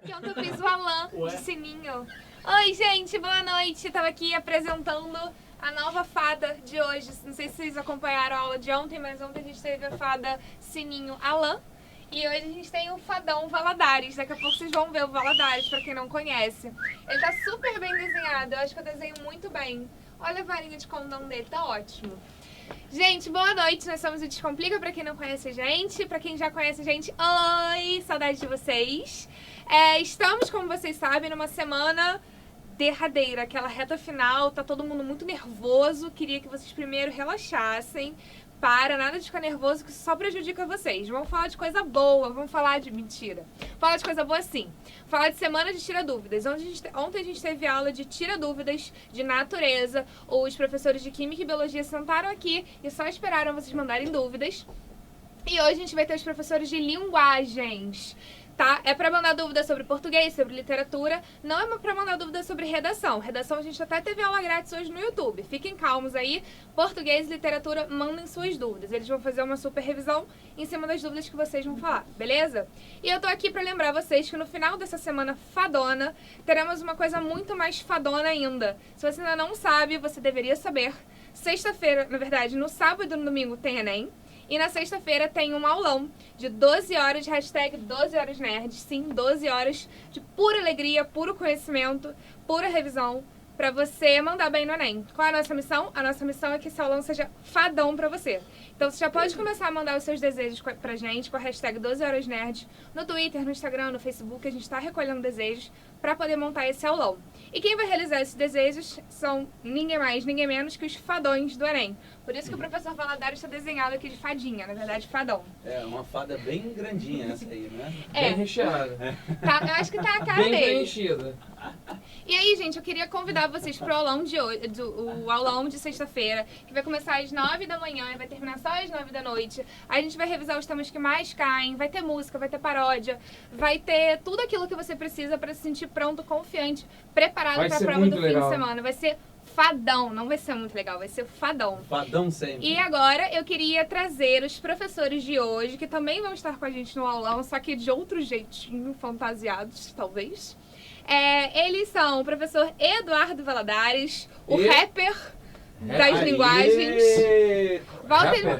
Que ontem eu fiz o Alan de sininho. Oi, gente, boa noite. Tava aqui apresentando a nova fada de hoje. Não sei se vocês acompanharam a aula de ontem, mas ontem a gente teve a fada sininho Alan. E hoje a gente tem o fadão Valadares. Daqui a pouco vocês vão ver o Valadares, pra quem não conhece. Ele tá super bem desenhado. Eu acho que eu desenho muito bem. Olha a varinha de condão dele, tá ótimo. Gente, boa noite. Nós somos o Descomplica, pra quem não conhece a gente. Pra quem já conhece a gente, oi! Saudade de vocês. Estamos, como vocês sabem, numa semana derradeira, aquela reta final. Tá todo mundo muito nervoso. Queria que vocês primeiro relaxassem. Nada de ficar nervoso, que isso só prejudica vocês. Vamos falar de coisa boa, vamos falar de... Mentira. Falar de coisa boa sim. Falar de semana de Tira Dúvidas. Ontem a gente teve aula de Tira Dúvidas, de natureza. Os professores de Química e Biologia sentaram aqui e só esperaram vocês mandarem dúvidas. E hoje a gente vai ter os professores de linguagens. Tá? É pra mandar dúvida sobre português, sobre literatura, não é pra mandar dúvida sobre redação. Redação a gente até teve aula grátis hoje no YouTube. Fiquem calmos aí. Português e literatura, mandem suas dúvidas. Eles vão fazer uma super revisão em cima das dúvidas que vocês vão falar, beleza? E eu tô aqui pra lembrar vocês que no final dessa semana fadona, teremos uma coisa muito mais fadona ainda. Se você ainda não sabe, você deveria saber. Sexta-feira, na verdade, no sábado e no domingo tem Enem. E na sexta-feira tem um aulão de 12 horas, hashtag 12 horas nerds. Sim, 12 horas de pura alegria, puro conhecimento, pura revisão pra você mandar bem no Enem. Qual é a nossa missão? A nossa missão é que esse aulão seja fadão pra você. Então você já pode começar a mandar os seus desejos pra gente com a hashtag 12 horas nerds no Twitter, no Instagram, no Facebook. A gente tá recolhendo desejos pra poder montar esse aulão. E quem vai realizar esses desejos são ninguém mais, ninguém menos que os fadões do Enem. Por isso que o professor Valadares está desenhado aqui de fadinha, na verdade, fadão. É, uma fada bem grandinha essa aí, né? Bem recheada. Tá, eu acho que tá a cara bem dele. preenchida. E aí, gente, eu queria convidar vocês pro aulão de hoje, o aulão de sexta-feira, que vai começar às 9 da manhã e vai terminar só às 9 da noite. A gente vai revisar os temas que mais caem, vai ter música, vai ter paródia, vai ter tudo aquilo que você precisa para se sentir pronto, confiante, preparado para a prova do fim de semana. Vai ser fadão, não vai ser muito legal, vai ser fadão. Fadão sempre. E agora eu queria trazer os professores de hoje, que também vão estar com a gente no aulão, só que de outro jeitinho, fantasiados, talvez. Eles são o professor Eduardo Valadares, o rapper das linguagens.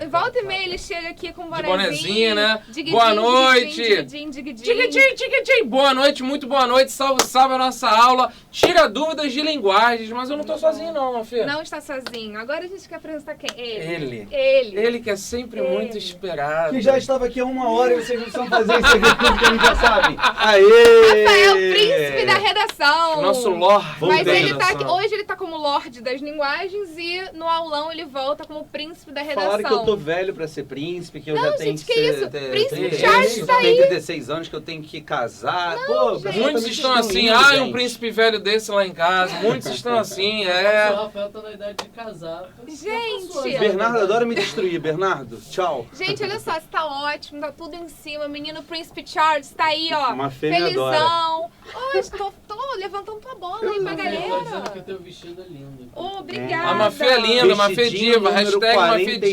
Volta e meia ele chega aqui com um bonezinho, né? Digidin, boa noite! Digidin. Boa noite, muito boa noite. Salve, salve a nossa aula. Tira dúvidas de linguagens, mas eu não tô sozinho não, minha filha. Não está sozinho. Agora a gente quer apresentar quem? Ele que é sempre muito esperado. Que já estava aqui há 1 hora e vocês não precisam fazer isso aqui tudo que a gente já sabe. Aê! Rafael, príncipe da redação. Nosso Lorde. Mas ele tá aqui, hoje ele tá como Lorde das linguagens e no aulão ele volta como príncipe da redação. Falaram que eu tô velho pra ser príncipe, que eu já tenho gente, que isso? Príncipe Charles tá eu aí. tenho 36 anos, que eu tenho que casar. Não, gente. Muitos estão assim, um príncipe velho desse lá em casa. Muitos estão assim, O Rafael tá na idade de casar. Gente! Bernardo adora me destruir, Bernardo. Tchau. Gente, olha só, você tá ótimo, tá tudo em cima. O menino Príncipe Charles tá aí, ó. Uma fêmea felizão. Hoje tô levantando tua bola aí pra Eu tô galera. dizendo que o teu vestido é lindo. Obrigada. A Mafê é linda, Mafê diva, hashtag Mafê diva.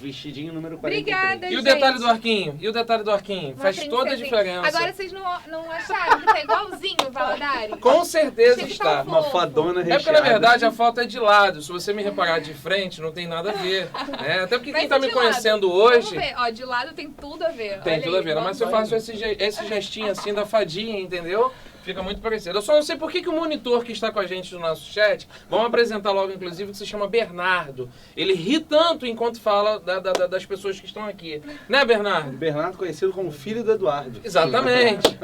Vestidinho número 43. Obrigada, E o gente. detalhe do arquinho? Uma Faz toda a princesinha. diferença. Agora vocês não acharam que tá igualzinho o Valadares? Com certeza Achei que tá está. fofo. Uma fadona recheada. É porque, na verdade, a foto é de lado. Se você me reparar de frente, não tem nada a ver. Até porque quem Mas tá de me lado. conhecendo Vamos hoje... ver, ó, de lado tem tudo a ver. Tem Olha tudo a aí, ver. Mas se eu faço esse gestinho assim da fadinha, entendeu? Fica muito parecido. Eu só não sei por que o monitor que está com a gente no nosso chat, vamos apresentar logo, inclusive, que se chama Bernardo. Ele ri tanto enquanto fala das pessoas que estão aqui. Né, Bernardo? Bernardo conhecido como filho do Eduardo. Exatamente.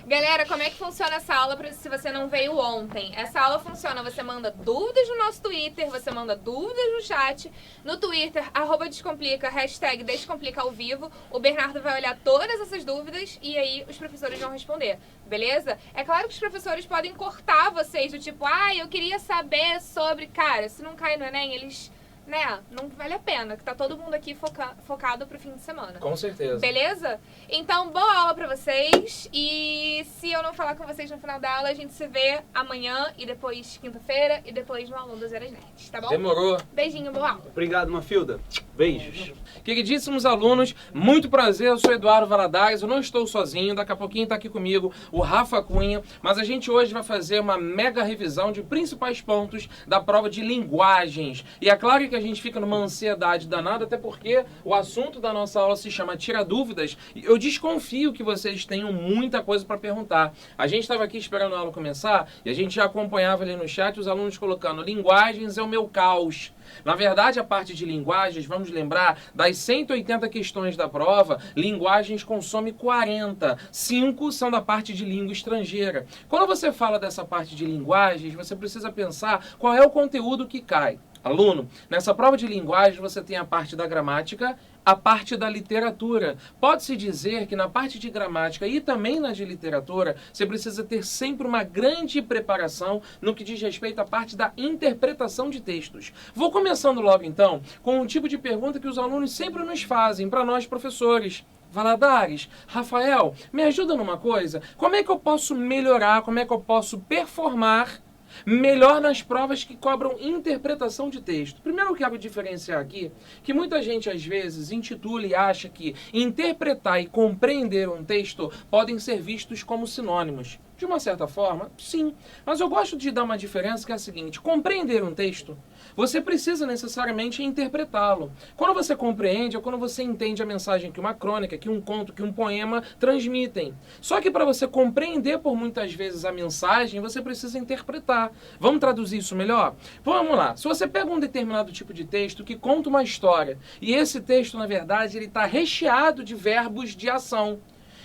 Galera, como é que funciona essa aula se você não veio ontem? Essa aula funciona, você manda dúvidas no nosso Twitter, você manda dúvidas no chat, no Twitter, @Descomplica, hashtag Descomplica ao vivo. O Bernardo vai olhar todas essas dúvidas e aí os professores vão responder, beleza? É claro que os professores podem cortar vocês do tipo, eu queria saber sobre... Cara, se não cai no Enem, eles né? Não vale a pena, que tá todo mundo aqui focado pro fim de semana. Com certeza. Beleza? Então, boa aula pra vocês. E se eu não falar com vocês no final da aula, a gente se vê amanhã e depois quinta-feira e depois no Aluno das Eras Nerds, tá bom? Demorou. Beijinho, boa aula. Obrigado, Mafilda. Beijos. Queridíssimos alunos, muito prazer, eu sou Eduardo Valadares, eu não estou sozinho, daqui a pouquinho está aqui comigo o Rafa Cunha, mas a gente hoje vai fazer uma mega revisão de principais pontos da prova de linguagens. E é claro que a gente fica numa ansiedade danada, até porque o assunto da nossa aula se chama Tira Dúvidas, e eu desconfio que vocês tenham muita coisa para perguntar. A gente estava aqui esperando a aula começar, e a gente já acompanhava ali no chat os alunos colocando linguagens é o meu caos. Na verdade, a parte de linguagens, vamos lembrar, das 180 questões da prova, linguagens consome 40. 5 são da parte de língua estrangeira. Quando você fala dessa parte de linguagens, você precisa pensar qual é o conteúdo que cai. Aluno, nessa prova de linguagem você tem a parte da gramática, a parte da literatura. Pode-se dizer que na parte de gramática e também na de literatura, você precisa ter sempre uma grande preparação no que diz respeito à parte da interpretação de textos. Vou começando logo então com um tipo de pergunta que os alunos sempre nos fazem para nós professores. Valadares, Rafael, me ajuda numa coisa? Como é que eu posso melhorar, como é que eu posso performar melhor nas provas que cobram interpretação de texto? Primeiro eu quero diferenciar aqui que muita gente às vezes intitula e acha que interpretar e compreender um texto podem ser vistos como sinônimos. De uma certa forma, sim. Mas eu gosto de dar uma diferença que é a seguinte: compreender um texto, você precisa necessariamente interpretá-lo. Quando você compreende é quando você entende a mensagem que uma crônica, que um conto, que um poema transmitem. Só que para você compreender por muitas vezes a mensagem, você precisa interpretar. Vamos traduzir isso melhor? Vamos lá. Se você pega um determinado tipo de texto que conta uma história, e esse texto, na verdade, ele está recheado de verbos de ação.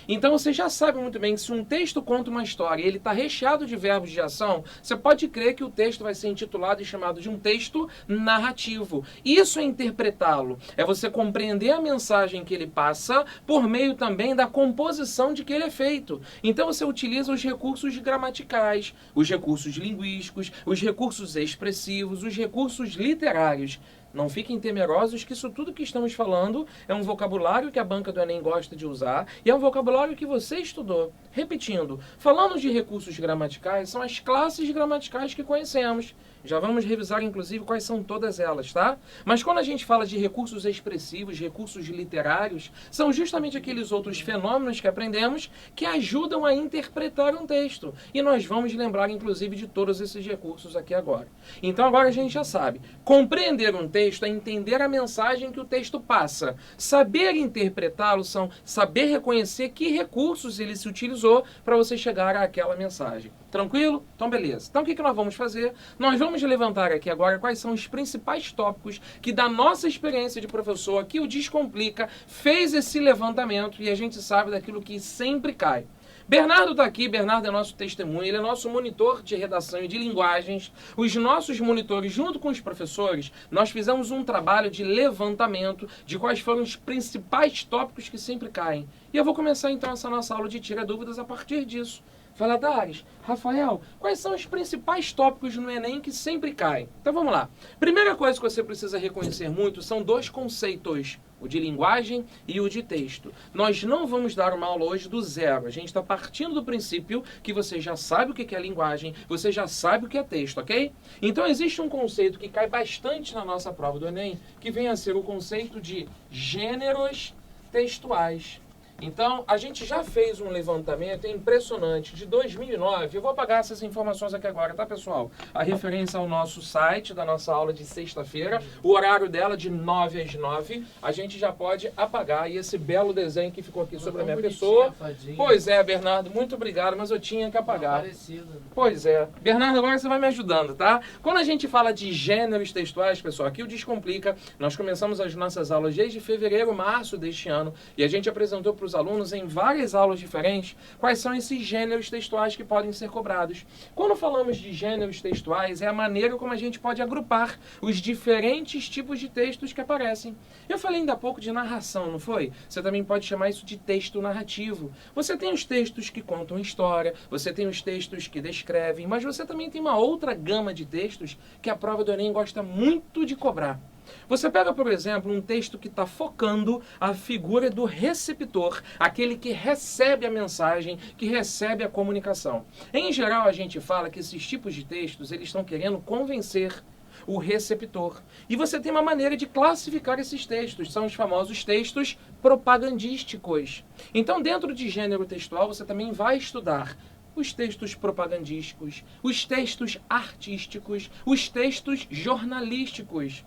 Então você já sabe muito bem que se um texto conta uma história e ele está recheado de verbos de ação, você pode crer que o texto vai ser intitulado e chamado de um texto narrativo. Isso é interpretá-lo. É você compreender a mensagem que ele passa por meio também da composição de que ele é feito. Então você utiliza os recursos gramaticais, os recursos linguísticos, os recursos expressivos, os recursos literários. Não fiquem temerosos que isso tudo que estamos falando é um vocabulário que a banca do Enem gosta de usar e é um vocabulário que você estudou. Repetindo, falando de recursos gramaticais, são as classes gramaticais que conhecemos. Já vamos revisar, inclusive, quais são todas elas, tá? Mas quando a gente fala de recursos expressivos, recursos literários, são justamente aqueles outros fenômenos que aprendemos que ajudam a interpretar um texto. E nós vamos lembrar, inclusive, de todos esses recursos aqui agora. Então agora a gente já sabe. Compreender um texto é entender a mensagem que o texto passa. Saber interpretá-lo são saber reconhecer que recursos ele se utilizou para você chegar àquela mensagem. Tranquilo? Então beleza. Então o que nós vamos fazer? Nós vamos levantar aqui agora quais são os principais tópicos que da nossa experiência de professor aqui o Descomplica fez esse levantamento e a gente sabe daquilo que sempre cai. Bernardo está aqui, Bernardo é nosso testemunho, ele é nosso monitor de redação e de linguagens. Os nossos monitores, junto com os professores, nós fizemos um trabalho de levantamento de quais foram os principais tópicos que sempre caem. E eu vou começar então essa nossa aula de Tira Dúvidas a partir disso. Valadares, Rafael, quais são os principais tópicos no Enem que sempre caem? Então vamos lá. Primeira coisa que você precisa reconhecer muito são dois conceitos, o de linguagem e o de texto. Nós não vamos dar uma aula hoje do zero. A gente está partindo do princípio que você já sabe o que é linguagem, você já sabe o que é texto, ok? Então existe um conceito que cai bastante na nossa prova do Enem, que vem a ser o conceito de gêneros textuais. Então, a gente já fez um levantamento impressionante de 2009. Eu vou apagar essas informações aqui agora, tá, pessoal? A referência ao nosso site, da nossa aula de sexta-feira. O horário dela de 9 às 9. A gente já pode apagar. E esse belo desenho que ficou aqui sobre a minha pessoa. Pois é, Bernardo, muito obrigado, mas eu tinha que apagar. Pois é. Bernardo, agora você vai me ajudando, tá? Quando a gente fala de gêneros textuais, pessoal, aqui o Descomplica. Nós começamos as nossas aulas desde fevereiro, março deste ano. E a gente apresentou para os alunos em várias aulas diferentes quais são esses gêneros textuais que podem ser cobrados. Quando falamos de gêneros textuais, é a maneira como a gente pode agrupar os diferentes tipos de textos que aparecem. Eu falei ainda há pouco de narração, não foi? Você também pode chamar isso de texto narrativo. Você tem os textos que contam história, você tem os textos que descrevem, mas você também tem uma outra gama de textos que a prova do Enem gosta muito de cobrar. Você pega, por exemplo, um texto que está focando a figura do receptor, aquele que recebe a mensagem, que recebe a comunicação. Em geral, a gente fala que esses tipos de textos, eles estão querendo convencer o receptor. E você tem uma maneira de classificar esses textos, são os famosos textos propagandísticos. Então, dentro de gênero textual, você também vai estudar os textos propagandísticos, os textos artísticos, os textos jornalísticos.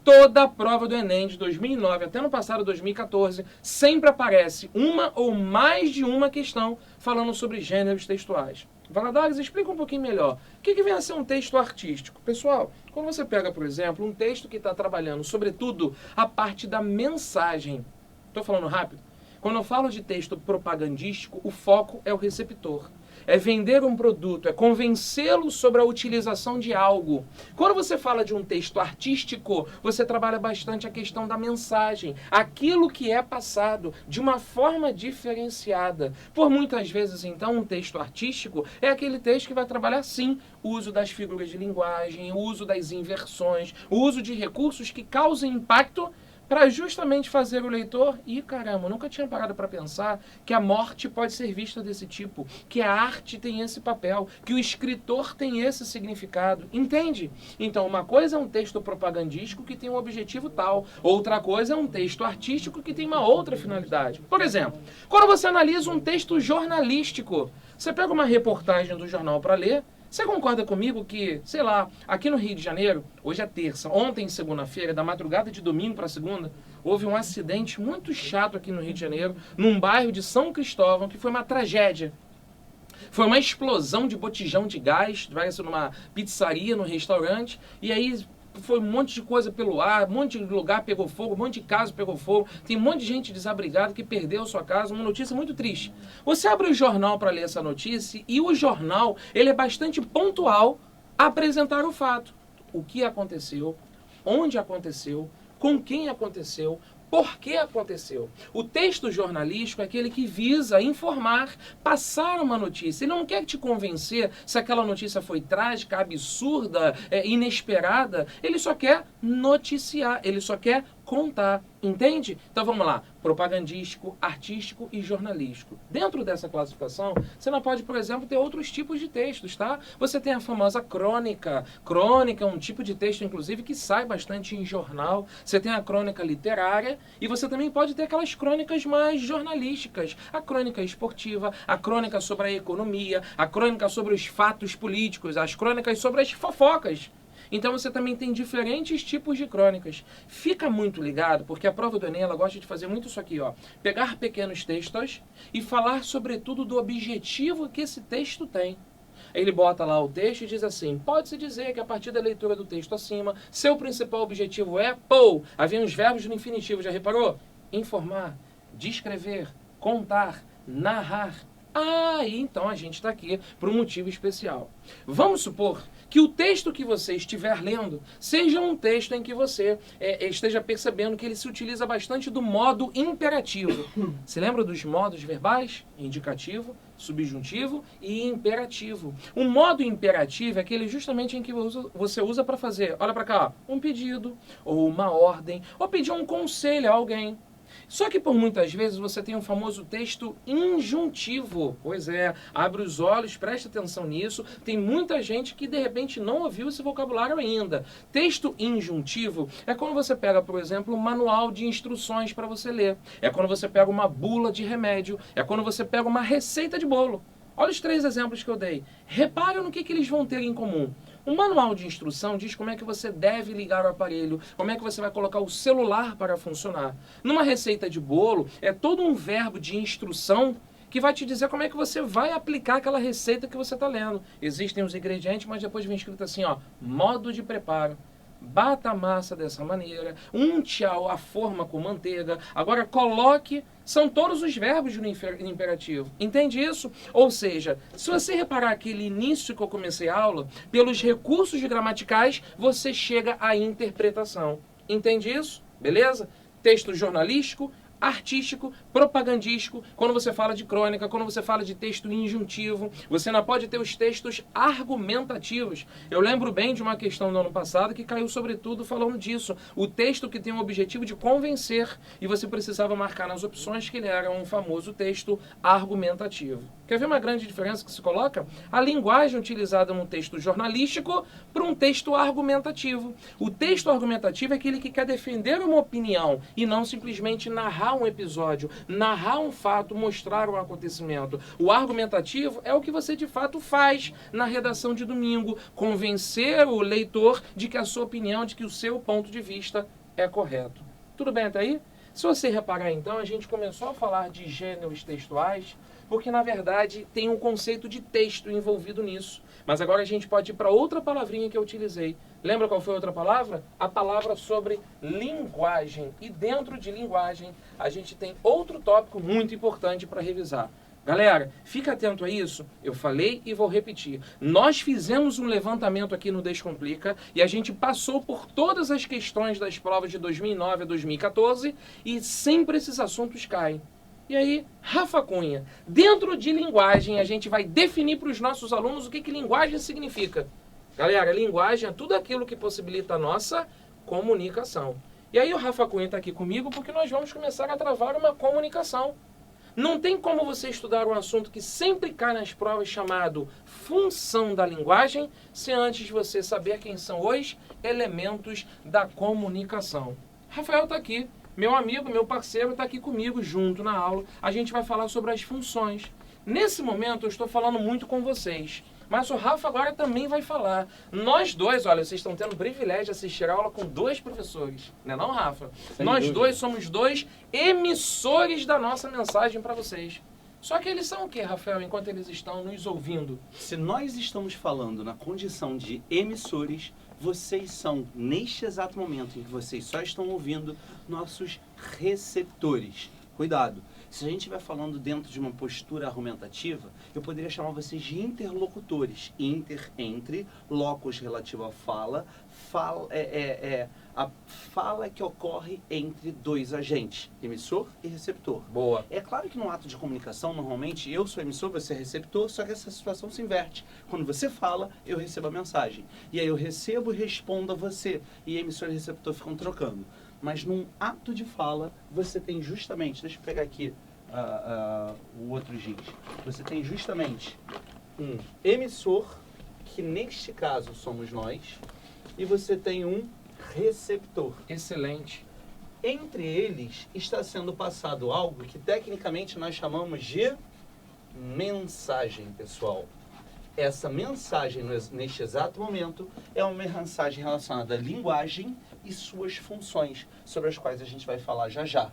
Toda a prova do Enem de 2009 até no passado 2014, sempre aparece uma ou mais de uma questão falando sobre gêneros textuais. Valadares, explica um pouquinho melhor. O que vem a ser um texto artístico? Pessoal, quando você pega, por exemplo, um texto que está trabalhando, sobretudo, a parte da mensagem. Estou falando rápido? Quando eu falo de texto propagandístico, o foco é o receptor. É vender um produto, é convencê-lo sobre a utilização de algo. Quando você fala de um texto artístico, você trabalha bastante a questão da mensagem, aquilo que é passado de uma forma diferenciada. Por muitas vezes, então, um texto artístico é aquele texto que vai trabalhar, sim, o uso das figuras de linguagem, o uso das inversões, o uso de recursos que causem impacto para justamente fazer o leitor, e caramba, nunca tinha parado para pensar que a morte pode ser vista desse tipo, que a arte tem esse papel, que o escritor tem esse significado, entende? Então, uma coisa é um texto propagandístico que tem um objetivo tal, outra coisa é um texto artístico que tem uma outra finalidade. Por exemplo, quando você analisa um texto jornalístico, você pega uma reportagem do jornal para ler. Você concorda comigo que, sei lá, aqui no Rio de Janeiro, hoje é terça, ontem, segunda-feira, da madrugada de domingo para segunda, houve um acidente muito chato aqui no Rio de Janeiro, num bairro de São Cristóvão, que foi uma tragédia. Foi uma explosão de botijão de gás, vai ser numa pizzaria, num restaurante, e aí foi um monte de coisa pelo ar, um monte de lugar pegou fogo, um monte de casa pegou fogo, tem um monte de gente desabrigada que perdeu sua casa, uma notícia muito triste. Você abre o jornal para ler essa notícia e o jornal, ele é bastante pontual a apresentar o fato. O que aconteceu, onde aconteceu, com quem aconteceu, por que aconteceu. O texto jornalístico é aquele que visa informar, passar uma notícia. Ele não quer te convencer se aquela notícia foi trágica, absurda, inesperada. Ele só quer noticiar, ele só quer contar, entende? Então vamos lá, propagandístico, artístico e jornalístico. Dentro dessa classificação, você não pode, por exemplo, ter outros tipos de textos, tá? Você tem a famosa crônica. Crônica é um tipo de texto, inclusive, que sai bastante em jornal. Você tem a crônica literária e você também pode ter aquelas crônicas mais jornalísticas. A crônica esportiva, a crônica sobre a economia, a crônica sobre os fatos políticos, as crônicas sobre as fofocas. Então você também tem diferentes tipos de crônicas. Fica muito ligado, porque a prova do Enem, ela gosta de fazer muito isso aqui, ó. Pegar pequenos textos e falar sobretudo do objetivo que esse texto tem. Ele bota lá o texto e diz assim, pode-se dizer que a partir da leitura do texto acima, seu principal objetivo é, havia uns verbos no infinitivo, já reparou? Informar, descrever, contar, narrar. Então a gente está aqui por um motivo especial. Vamos supor que o texto que você estiver lendo seja um texto em que você esteja percebendo que ele se utiliza bastante do modo imperativo. Você lembra dos modos verbais? Indicativo, subjuntivo e imperativo. O modo imperativo é aquele justamente em que você usa para fazer, olha para cá, um pedido, ou uma ordem, ou pedir um conselho a alguém. Só que por muitas vezes você tem um famoso texto injuntivo. Pois é, abre os olhos, preste atenção nisso. Tem muita gente que de repente não ouviu esse vocabulário ainda. Texto injuntivo é quando você pega, por exemplo, um manual de instruções para você ler. É quando você pega uma bula de remédio. É quando você pega uma receita de bolo. Olha os 3 exemplos que eu dei. Repara no que eles vão ter em comum. Um manual de instrução diz como é que você deve ligar o aparelho, como é que você vai colocar o celular para funcionar. Numa receita de bolo, é todo um verbo de instrução que vai te dizer como é que você vai aplicar aquela receita que você está lendo. Existem os ingredientes, mas depois vem escrito assim, ó, modo de preparo. Bata a massa dessa maneira, unte a forma com manteiga, agora coloque, são todos os verbos no imperativo, entende isso? Ou seja, se você reparar aquele início que eu comecei a aula, pelos recursos gramaticais, você chega à interpretação, entende isso? Beleza? Texto jornalístico, artístico, propagandístico, quando você fala de crônica, quando você fala de texto injuntivo, você não pode ter os textos argumentativos. Eu lembro bem de uma questão do ano passado que caiu sobretudo falando disso. O texto que tem o objetivo de convencer e você precisava marcar nas opções que ele era um famoso texto argumentativo. Quer ver uma grande diferença que se coloca? A linguagem utilizada num texto jornalístico para um texto argumentativo. O texto argumentativo é aquele que quer defender uma opinião e não simplesmente narrar um episódio, narrar um fato, mostrar um acontecimento. O argumentativo é o que você de fato faz na redação de domingo, convencer o leitor de que a sua opinião, de que o seu ponto de vista é correto. Tudo bem até aí? Se você reparar então, a gente começou a falar de gêneros textuais, porque na verdade tem um conceito de texto envolvido nisso. Mas agora a gente pode ir para outra palavrinha que eu utilizei. Lembra qual foi a outra palavra? A palavra sobre linguagem. E dentro de linguagem a gente tem outro tópico muito importante para revisar. Galera, fica atento a isso. Eu falei e vou repetir. Nós fizemos um levantamento aqui no Descomplica e a gente passou por todas as questões das provas de 2009 a 2014 e sempre esses assuntos caem. E aí, Rafa Cunha, dentro de linguagem, a gente vai definir para os nossos alunos o que linguagem significa. Galera, linguagem é tudo aquilo que possibilita a nossa comunicação. E aí o Rafa Cunha está aqui comigo porque nós vamos começar a travar uma comunicação. Não tem como você estudar um assunto que sempre cai nas provas chamado função da linguagem, se antes de você saber quem são os elementos da comunicação. Rafael está aqui. Meu amigo, meu parceiro está aqui comigo junto na aula. A gente vai falar sobre as funções. Nesse momento eu estou falando muito com vocês. Mas o Rafa agora também vai falar. Nós dois, olha, vocês estão tendo o privilégio de assistir a aula com dois professores. Não é não, Rafa? Sem Nós dúvida. dois somos dois emissores da nossa mensagem para vocês. Só que eles são o quê, Rafael, enquanto eles estão nos ouvindo? Se nós estamos falando na condição de emissores, vocês são, neste exato momento em que vocês só estão ouvindo, nossos receptores. Cuidado. Se a gente estiver falando dentro de uma postura argumentativa, eu poderia chamar vocês de interlocutores. Entre, locus relativo à fala, a fala que ocorre entre dois agentes, emissor e receptor. Boa. É claro que no ato de comunicação, normalmente, eu sou emissor, você é receptor, só que essa situação se inverte. Quando você fala, eu recebo a mensagem. E aí eu recebo e respondo a você. E emissor e receptor ficam trocando. Mas num ato de fala, você tem justamente, deixa eu pegar aqui o outro giz. Você tem justamente um emissor, que neste caso somos nós, e você tem um receptor. Excelente. Entre eles está sendo passado algo que tecnicamente nós chamamos de mensagem, pessoal. Essa mensagem, neste exato momento, é uma mensagem relacionada à linguagem e suas funções, sobre as quais a gente vai falar já já.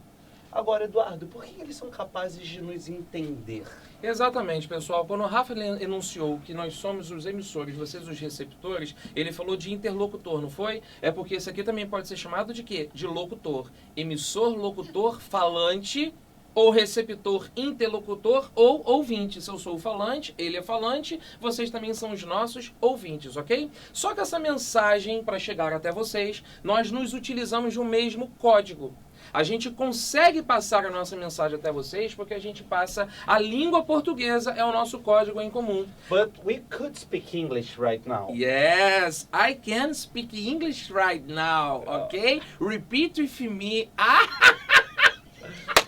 Agora, Eduardo, por que eles são capazes de nos entender? Exatamente, pessoal. Quando o Rafa enunciou que nós somos os emissores, vocês os receptores, ele falou de interlocutor, não foi? É porque esse aqui também pode ser chamado de quê? De locutor. Emissor, locutor, falante, ou receptor, interlocutor ou ouvinte. Se eu sou o falante, ele é falante, vocês também são os nossos ouvintes, ok? Só que essa mensagem, para chegar até vocês, nós nos utilizamos de um mesmo código. A gente consegue passar a nossa mensagem até vocês porque a gente passa a língua portuguesa, é o nosso código em comum. But we could speak English right now. Yes, I can speak English right now, ok? Repeat with me.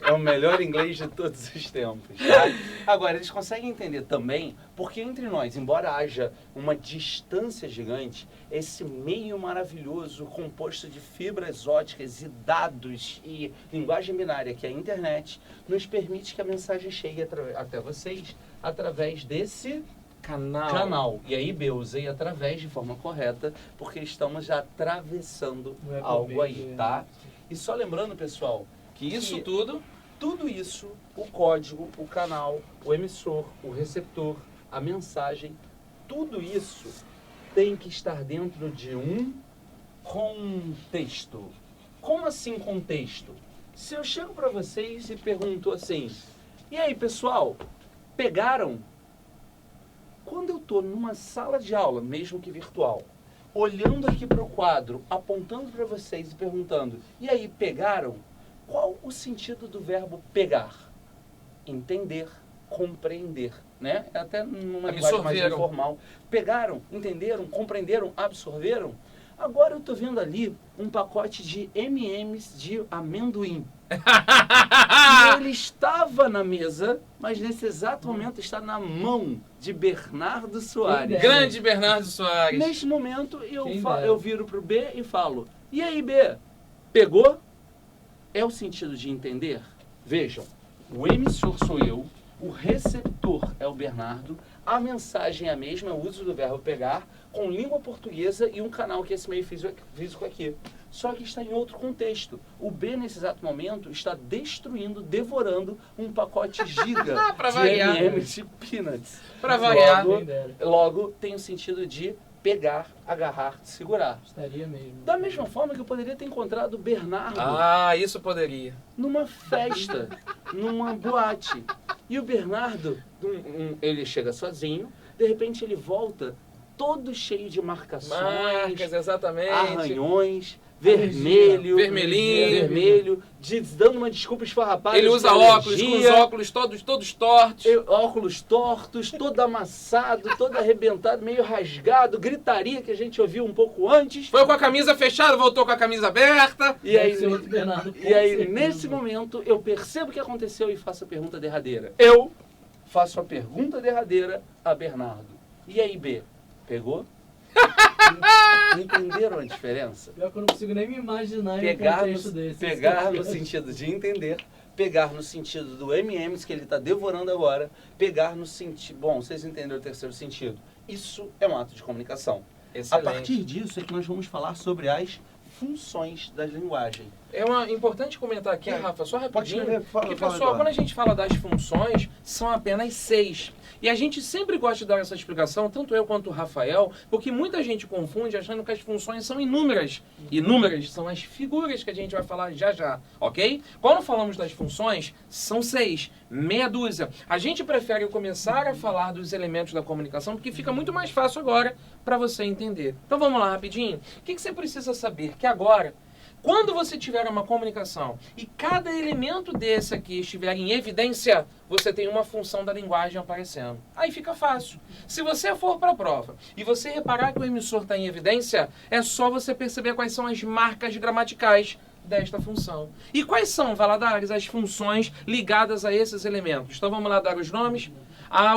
É o melhor inglês de todos os tempos, tá? Agora, eles conseguem entender também porque entre nós, embora haja uma distância gigante, esse meio maravilhoso composto de fibras óticas e dados e linguagem binária que é a internet, nos permite que a mensagem chegue até vocês através desse canal. E aí, eu usei através de forma correta, porque estamos já atravessando algo aí, tá? E só lembrando, pessoal, que Isso tudo isso, o código, o canal, o emissor, o receptor, a mensagem, tudo isso tem que estar dentro de um contexto. Como assim contexto? Se eu chego para vocês e pergunto assim, e aí pessoal, pegaram? Quando eu estou numa sala de aula, mesmo que virtual, olhando aqui para o quadro, apontando para vocês e perguntando, e aí pegaram? Qual o sentido do verbo pegar? Entender, compreender, né? É até numa linguagem mais Absorveram. informal. Pegaram, entenderam, compreenderam, absorveram. Agora eu tô vendo ali um pacote de M&M's de amendoim. E ele estava na mesa, mas nesse exato momento está na mão de Bernardo Soares. Grande Bernardo Soares. Neste momento Quem dera. eu viro pro B e falo: e aí, B? Pegou? É o sentido de entender? Vejam, o emissor sou eu, o receptor é o Bernardo, a mensagem é a mesma, o uso do verbo pegar, com língua portuguesa e um canal que é esse meio físico aqui. Só que está em outro contexto. O B, nesse exato momento, está destruindo, devorando um pacote giga Pra de variar. M&M's de peanuts. Pra variar. Quem dera. Logo, tem o sentido de pegar, agarrar, segurar. Estaria mesmo. Da mesma forma que eu poderia ter encontrado o Bernardo Ah, isso poderia. numa festa, numa boate. E o Bernardo, ele chega sozinho, de repente ele volta todo cheio de marcações, Marcas, exatamente. arranhões, vermelho, Vermelhinho. dando uma desculpa esfarrapada. Ele de usa alergia, óculos, com os óculos todos tortos. óculos tortos, todo amassado, todo arrebentado, meio rasgado, gritaria que a gente ouviu um pouco antes. Foi com a camisa fechada, voltou com a camisa aberta. E aí, Deve ser outro Bernardo, com e aí certeza. nesse momento, eu percebo o que aconteceu e faço a pergunta derradeira. Eu faço a pergunta derradeira a Bernardo. E aí, B? Pegou? Entenderam a diferença? Pior que eu não consigo nem me imaginar em um Pegar contexto desse. no sentido de entender, pegar no sentido do M&M's que ele está devorando agora, pegar no sentido... Bom, vocês entenderam o terceiro sentido. Isso é um ato de comunicação. A Excelente. partir disso é que nós vamos falar sobre as funções da linguagem. Importante comentar aqui, É. Rafa, só Pode rapidinho. escrever, fala, Porque, fala, pessoal, Eduardo. quando a gente fala das funções, são apenas 6. E a gente sempre gosta de dar essa explicação, tanto eu quanto o Rafael, porque muita gente confunde achando que as funções são inúmeras. Inúmeras são as figuras que a gente vai falar já já, ok? Quando falamos das funções, são 6, meia dúzia. A gente prefere começar a falar dos elementos da comunicação, porque fica muito mais fácil agora para você entender. Então vamos lá rapidinho. O que você precisa saber? Que agora, quando você tiver uma comunicação e cada elemento desse aqui estiver em evidência, você tem uma função da linguagem aparecendo. Aí fica fácil. Se você for para a prova e você reparar que o emissor está em evidência, é só você perceber quais são as marcas gramaticais desta função. E quais são, Valadares, as funções ligadas a esses elementos? Então vamos lá dar os nomes.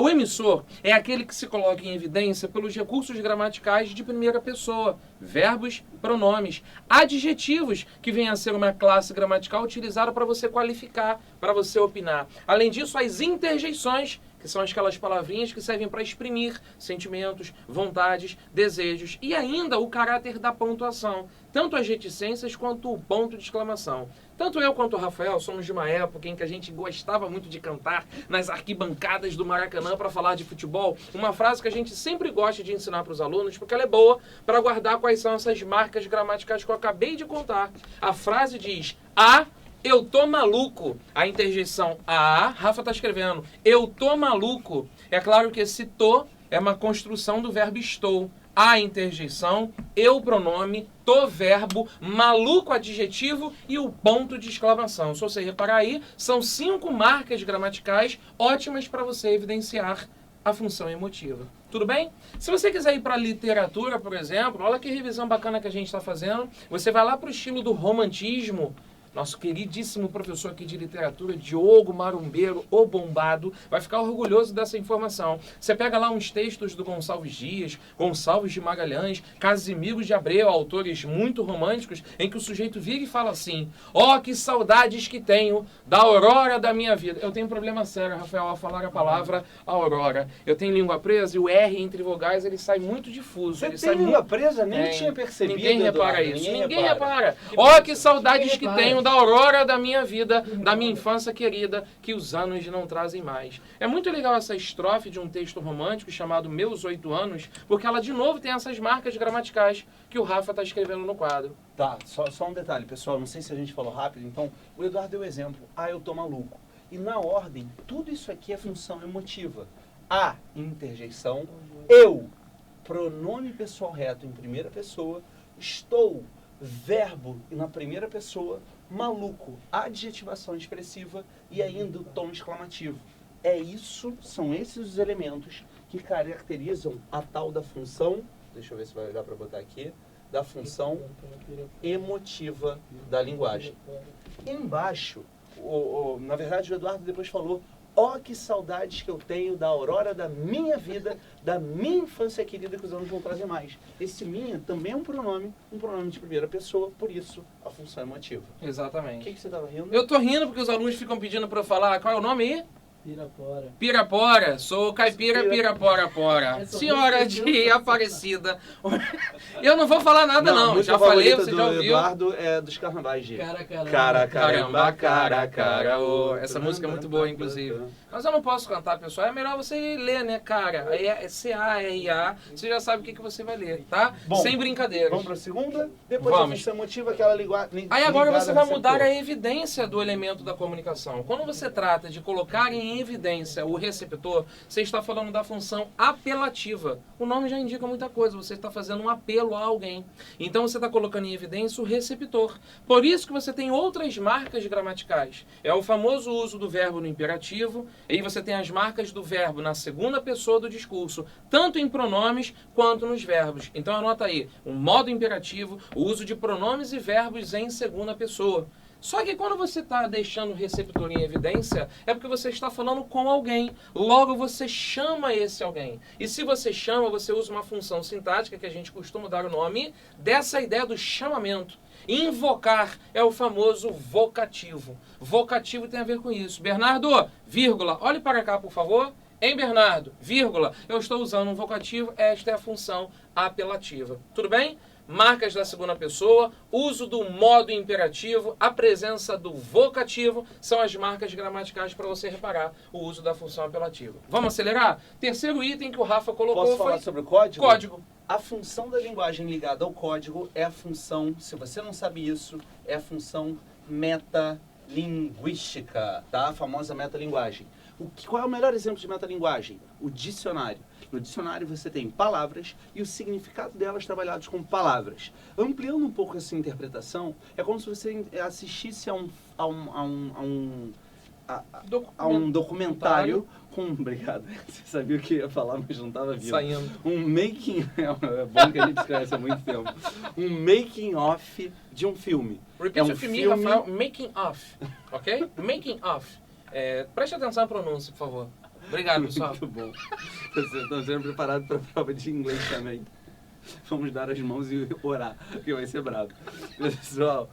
O emissor é aquele que se coloca em evidência pelos recursos gramaticais de primeira pessoa, verbos, pronomes, adjetivos, que vem a ser uma classe gramatical utilizada para você qualificar, para você opinar. Além disso, as interjeições, que são aquelas palavrinhas que servem para exprimir sentimentos, vontades, desejos, e ainda o caráter da pontuação, tanto as reticências quanto o ponto de exclamação. Tanto eu quanto o Rafael somos de uma época em que a gente gostava muito de cantar nas arquibancadas do Maracanã para falar de futebol. Uma frase que a gente sempre gosta de ensinar para os alunos, porque ela é boa para guardar quais são essas marcas gramaticais que eu acabei de contar. A frase diz: eu tô maluco. A interjeição Rafa tá escrevendo, eu tô maluco. É claro que esse tô é uma construção do verbo estou. A interjeição, eu pronome, tô verbo, maluco adjetivo e o ponto de exclamação. Se você reparar aí, são 5 marcas gramaticais ótimas para você evidenciar a função emotiva. Tudo bem? Se você quiser ir para a literatura, por exemplo, olha que revisão bacana que a gente está fazendo. Você vai lá para o estilo do romantismo. Nosso queridíssimo professor aqui de literatura, Diogo Marumbeiro, o Bombado, vai ficar orgulhoso dessa informação. Você pega lá uns textos do Gonçalves Dias, Gonçalves de Magalhães, Casimiro de Abreu, autores muito românticos, em que o sujeito vira e fala assim: que saudades que tenho da aurora da minha vida. Eu tenho um problema sério, Rafael, ao falar a palavra aurora. Eu tenho língua presa e o R entre vogais, ele sai muito difuso. Você ele tem sai língua muito... presa? Nem tinha percebido. Ninguém repara Eduardo, isso. Ninguém repara. repara. Que saudades Ninguém que repara. tenho da aurora da minha vida, da minha infância querida, que os anos não trazem mais. É muito legal essa estrofe de um texto romântico chamado Meus 8 Anos, porque ela de novo tem essas marcas gramaticais que o Rafa está escrevendo no quadro. Tá, só um detalhe, pessoal. Não sei se a gente falou rápido, então o Eduardo deu o exemplo. Eu tô maluco. E na ordem, tudo isso aqui é função emotiva. A, interjeição. Eu, pronome pessoal reto em primeira pessoa. Estou, verbo na primeira pessoa, maluco, adjetivação expressiva e ainda o tom exclamativo. São esses os elementos que caracterizam a tal da função, deixa eu ver se vai dar para botar aqui, da função emotiva da linguagem. Embaixo, na verdade o Eduardo depois falou: ó, que saudades que eu tenho da aurora da minha vida, da minha infância querida, que os anos vão trazer mais. Esse minha também é um pronome de primeira pessoa, por isso a função emotiva. Exatamente. O que você estava rindo? Eu tô rindo porque os alunos ficam pedindo para eu falar qual é o nome aí? Pirapora. Pirapora, sou caipira Pirapora. Senhora de Aparecida. Eu não vou falar nada não, já falei, você já ouviu. Eduardo é dos carnavais de Caramba, cara. Essa música é muito boa, inclusive. Mas eu não posso cantar, pessoal. É melhor você ler, né, cara? Aí é C-A-R-A. Você já sabe o que você vai ler, tá? Bom, sem brincadeiras. Vamos para a segunda? Depois a função emotiva, aquela linguagem. Aí agora você vai mudar a evidência do elemento da comunicação. Quando você trata de colocar em evidência o receptor, você está falando da função apelativa. O nome já indica muita coisa. Você está fazendo um apelo a alguém. Então você está colocando em evidência o receptor. Por isso que você tem outras marcas gramaticais. É o famoso uso do verbo no imperativo. Aí você tem as marcas do verbo na segunda pessoa do discurso, tanto em pronomes quanto nos verbos. Então anota aí, o modo imperativo, o uso de pronomes e verbos em segunda pessoa. Só que quando você está deixando o receptor em evidência, é porque você está falando com alguém. Logo, você chama esse alguém. E se você chama, você usa uma função sintática, que a gente costuma dar o nome, dessa ideia do chamamento. Invocar é o famoso vocativo. Vocativo tem a ver com isso. Bernardo, vírgula, olhe para cá, por favor. Hein, Bernardo, vírgula, eu estou usando um vocativo, esta é a função apelativa. Tudo bem? Marcas da segunda pessoa, uso do modo imperativo, a presença do vocativo são as marcas gramaticais para você reparar o uso da função apelativa. Vamos acelerar? Terceiro item que o Rafa colocou. Posso falar sobre o código? Código. A função da linguagem ligada ao código é a função, se você não sabe isso, é a função metalinguística, tá? A famosa metalinguagem. Qual é o melhor exemplo de metalinguagem? O dicionário. No dicionário você tem palavras e o significado delas trabalhados com palavras. Ampliando um pouco essa interpretação, é como se você assistisse a um documentário com... Obrigado. Você sabia o que ia falar, mas não estava vindo. Saindo. Um making... É bom que a gente se conhece há muito tempo. Um making off de um filme. Repeat after me, Rafael. Making off. Ok? Making off. Preste atenção na pronúncia, por favor. Obrigado, pessoal. Muito bom. Estamos sendo preparados para a prova de inglês também. Vamos dar as mãos e orar, porque vai ser bravo. Pessoal,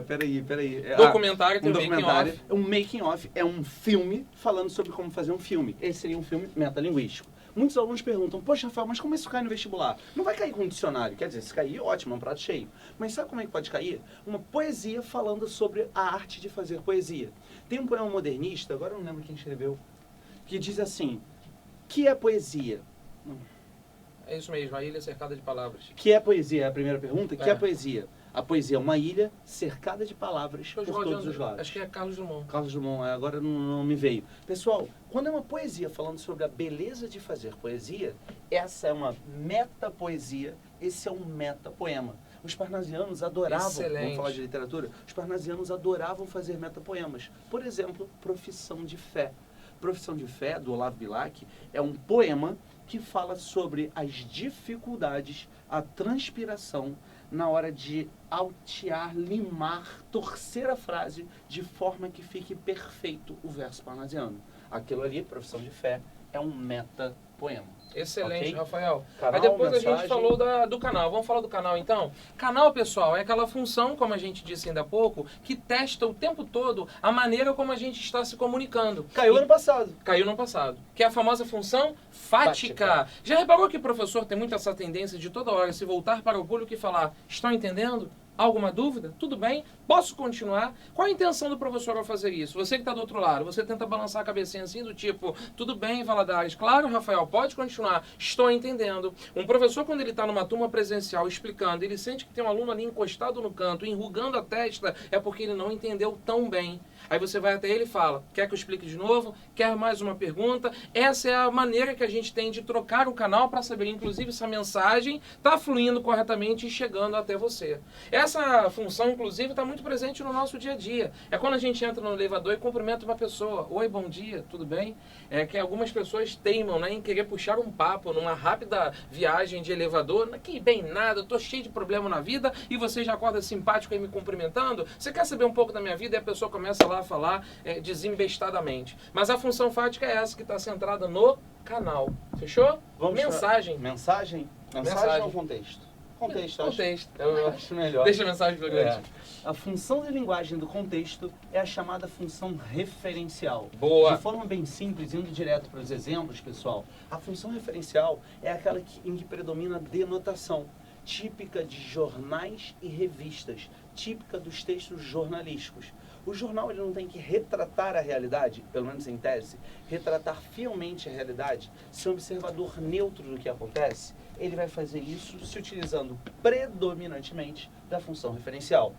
peraí. Documentário tem um making off. Um making off é um filme falando sobre como fazer um filme. Esse seria um filme metalinguístico. Muitos alunos perguntam: poxa, Rafael, mas como isso cai no vestibular? Não vai cair com um dicionário. Quer dizer, se cair, ótimo, é um prato cheio. Mas sabe como é que pode cair? Uma poesia falando sobre a arte de fazer poesia. Tem um poema modernista, agora eu não lembro quem escreveu, que diz assim: que é poesia? É isso mesmo, a ilha cercada de palavras. Que é poesia? É a primeira pergunta. Que é poesia? A poesia é uma ilha cercada de palavras por todos os lados. Acho que é Carlos Drummond. Carlos Drummond, agora não me veio. Pessoal, quando é uma poesia falando sobre a beleza de fazer poesia, essa é uma metapoesia, esse é um metapoema. Os parnasianos adoravam, vamos falar de literatura, os parnasianos adoravam fazer metapoemas. Por exemplo, Profissão de Fé. Profissão de Fé, do Olavo Bilac, é um poema que fala sobre as dificuldades, a transpiração na hora de altear, limar, torcer a frase de forma que fique perfeito o verso parnasiano. Aquilo ali, Profissão de Fé, é um metapoema. Excelente, okay? Rafael. Canal, aí depois mensagem. A gente falou do canal. Vamos falar do canal então? Canal, pessoal, é aquela função, como a gente disse ainda há pouco, que testa o tempo todo a maneira como a gente está se comunicando. Caiu ano passado. Caiu no passado. Que é a famosa função fática. Já reparou que o professor tem muito essa tendência de toda hora se voltar para o público e falar: estão entendendo? Alguma dúvida? Tudo bem? Posso continuar? Qual a intenção do professor ao fazer isso? Você que está do outro lado, você tenta balançar a cabecinha assim do tipo: tudo bem, Valadares? Claro, Rafael, pode continuar. Estou entendendo. Um professor, quando ele está numa turma presencial explicando, ele sente que tem um aluno ali encostado no canto, enrugando a testa, é porque ele não entendeu tão bem. Aí você vai até ele e fala, quer que eu explique de novo? Quer mais uma pergunta? Essa é a maneira que a gente tem de trocar o canal para saber, inclusive, se a mensagem está fluindo corretamente e chegando até você. Essa função, inclusive, está muito presente no nosso dia a dia. É quando a gente entra no elevador e cumprimenta uma pessoa. Oi, bom dia, tudo bem? É que algumas pessoas teimam, né, em querer puxar um papo numa rápida viagem de elevador. Que bem nada, eu tô cheio de problema na vida e você já acorda simpático aí me cumprimentando. Você quer saber um pouco da minha vida? E a pessoa começa lá a falar desembestadamente. Mas a função fática é essa que está centrada no canal. Fechou? Vamos Mensagem. Mensagem? Mensagem ou contexto? Contexto. Eu acho melhor. Deixa a mensagem para grande. A função de linguagem do contexto é a chamada função referencial. Boa. De forma bem simples, indo direto para os exemplos, pessoal, a função referencial é aquela em que predomina a denotação, típica de jornais e revistas, típica dos textos jornalísticos. O jornal ele não tem que retratar a realidade, pelo menos em tese, retratar fielmente a realidade, ser um observador neutro do que acontece. Ele vai fazer isso se utilizando predominantemente da função referencial.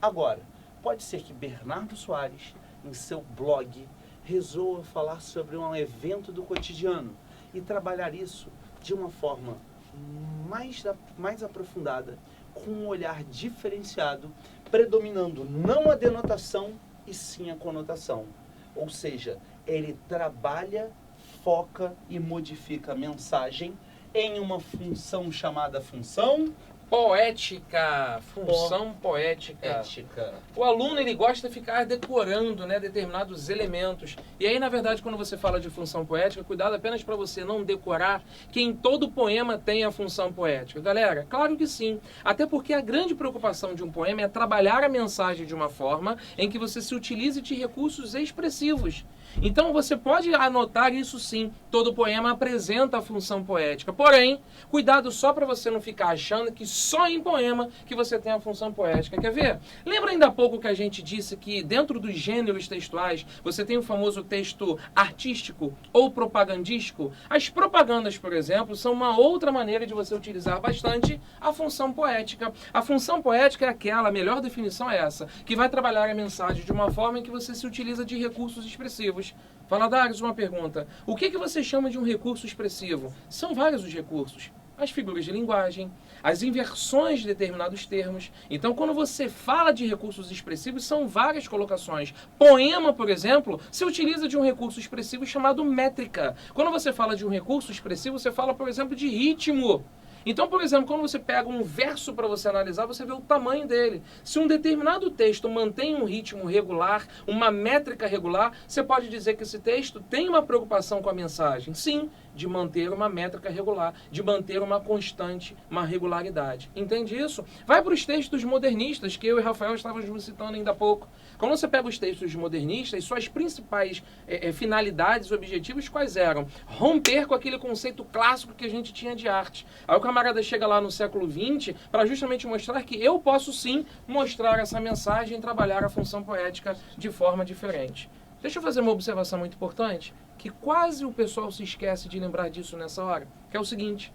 Agora, pode ser que Bernardo Soares, em seu blog, resolva falar sobre um evento do cotidiano e trabalhar isso de uma forma mais aprofundada, com um olhar diferenciado, predominando não a denotação e sim a conotação. Ou seja, ele trabalha, foca e modifica a mensagem em uma função chamada função poética. Função poética. O aluno ele gosta de ficar decorando, né, determinados elementos. E aí, na verdade, quando você fala de função poética, cuidado apenas para você não decorar que em todo poema tem a função poética. Galera, claro que sim. Até porque a grande preocupação de um poema é trabalhar a mensagem de uma forma em que você se utilize de recursos expressivos. Então você pode anotar isso sim, todo poema apresenta a função poética. Porém, cuidado só para você não ficar achando que só em poema que você tem a função poética. Quer ver? Lembra ainda há pouco que a gente disse que dentro dos gêneros textuais você tem o famoso texto artístico ou propagandístico? As propagandas, por exemplo, são uma outra maneira de você utilizar bastante a função poética. A função poética é aquela, a melhor definição é essa, que vai trabalhar a mensagem de uma forma em que você se utiliza de recursos expressivos. Valadares, uma pergunta. O que você chama de um recurso expressivo? São vários os recursos. As figuras de linguagem, as inversões de determinados termos. Então, quando você fala de recursos expressivos, são várias colocações. Poema, por exemplo, se utiliza de um recurso expressivo chamado métrica. Quando você fala de um recurso expressivo, você fala, por exemplo, de ritmo. Então, por exemplo, quando você pega um verso para você analisar, você vê o tamanho dele. Se um determinado texto mantém um ritmo regular, uma métrica regular, você pode dizer que esse texto tem uma preocupação com a mensagem. Sim, de manter uma métrica regular, de manter uma constante, uma regularidade. Entende isso? Vai para os textos modernistas, que eu e Rafael estávamos citando ainda há pouco. Quando você pega os textos modernistas, suas principais finalidades, objetivos, quais eram? Romper com aquele conceito clássico que a gente tinha de arte. Aí o camarada chega lá no século XX para justamente mostrar que eu posso sim mostrar essa mensagem e trabalhar a função poética de forma diferente. Deixa eu fazer uma observação muito importante, que quase o pessoal se esquece de lembrar disso nessa hora, que é o seguinte.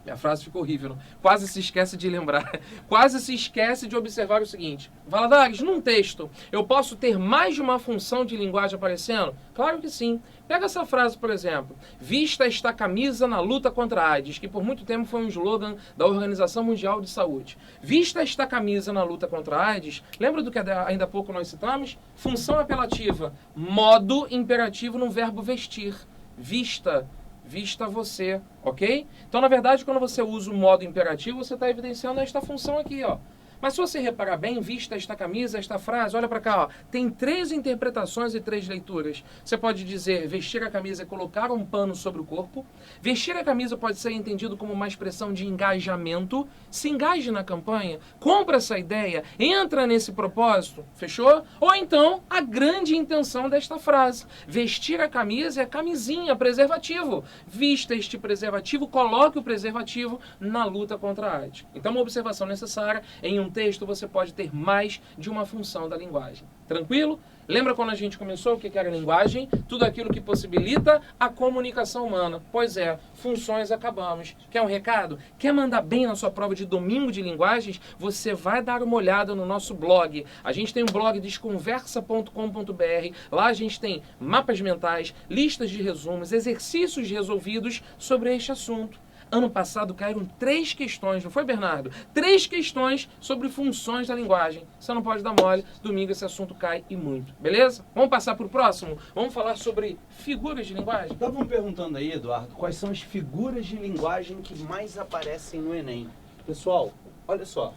Minha frase ficou horrível, não? Quase se esquece de lembrar. Quase se esquece de observar o seguinte. Valadares, num texto, eu posso ter mais de uma função de linguagem aparecendo? Claro que sim. Pega essa frase, por exemplo. Vista esta camisa na luta contra a AIDS, que por muito tempo foi um slogan da Organização Mundial de Saúde. Vista esta camisa na luta contra a AIDS, lembra do que ainda há pouco nós citamos? Função apelativa, modo imperativo no verbo vestir. Vista você, ok? Então, na verdade, quando você usa o modo imperativo, você está evidenciando esta função aqui, ó. Mas se você reparar bem, vista esta camisa, esta frase, olha para cá, ó, tem 3 interpretações e 3 leituras. Você pode dizer, vestir a camisa é colocar um pano sobre o corpo. Vestir a camisa pode ser entendido como uma expressão de engajamento. Se engaje na campanha, compra essa ideia, entra nesse propósito, fechou? Ou então, a grande intenção desta frase. Vestir a camisa é camisinha, preservativo. Vista este preservativo, coloque o preservativo na luta contra a AIDS. Então, uma observação necessária, em um texto você pode ter mais de uma função da linguagem. Tranquilo? Lembra quando a gente começou o que era linguagem? Tudo aquilo que possibilita a comunicação humana. Pois é, funções acabamos. Quer um recado? Quer mandar bem na sua prova de domingo de linguagens? Você vai dar uma olhada no nosso blog. A gente tem um blog desconversa.com.br. Lá a gente tem mapas mentais, listas de resumos, exercícios resolvidos sobre este assunto. Ano passado caíram 3 questões, não foi, Bernardo? 3 questões sobre funções da linguagem. Você não pode dar mole, domingo esse assunto cai e muito, beleza? Vamos passar para o próximo? Vamos falar sobre figuras de linguagem? Estavam perguntando aí, Eduardo, quais são as figuras de linguagem que mais aparecem no Enem. Pessoal, olha só,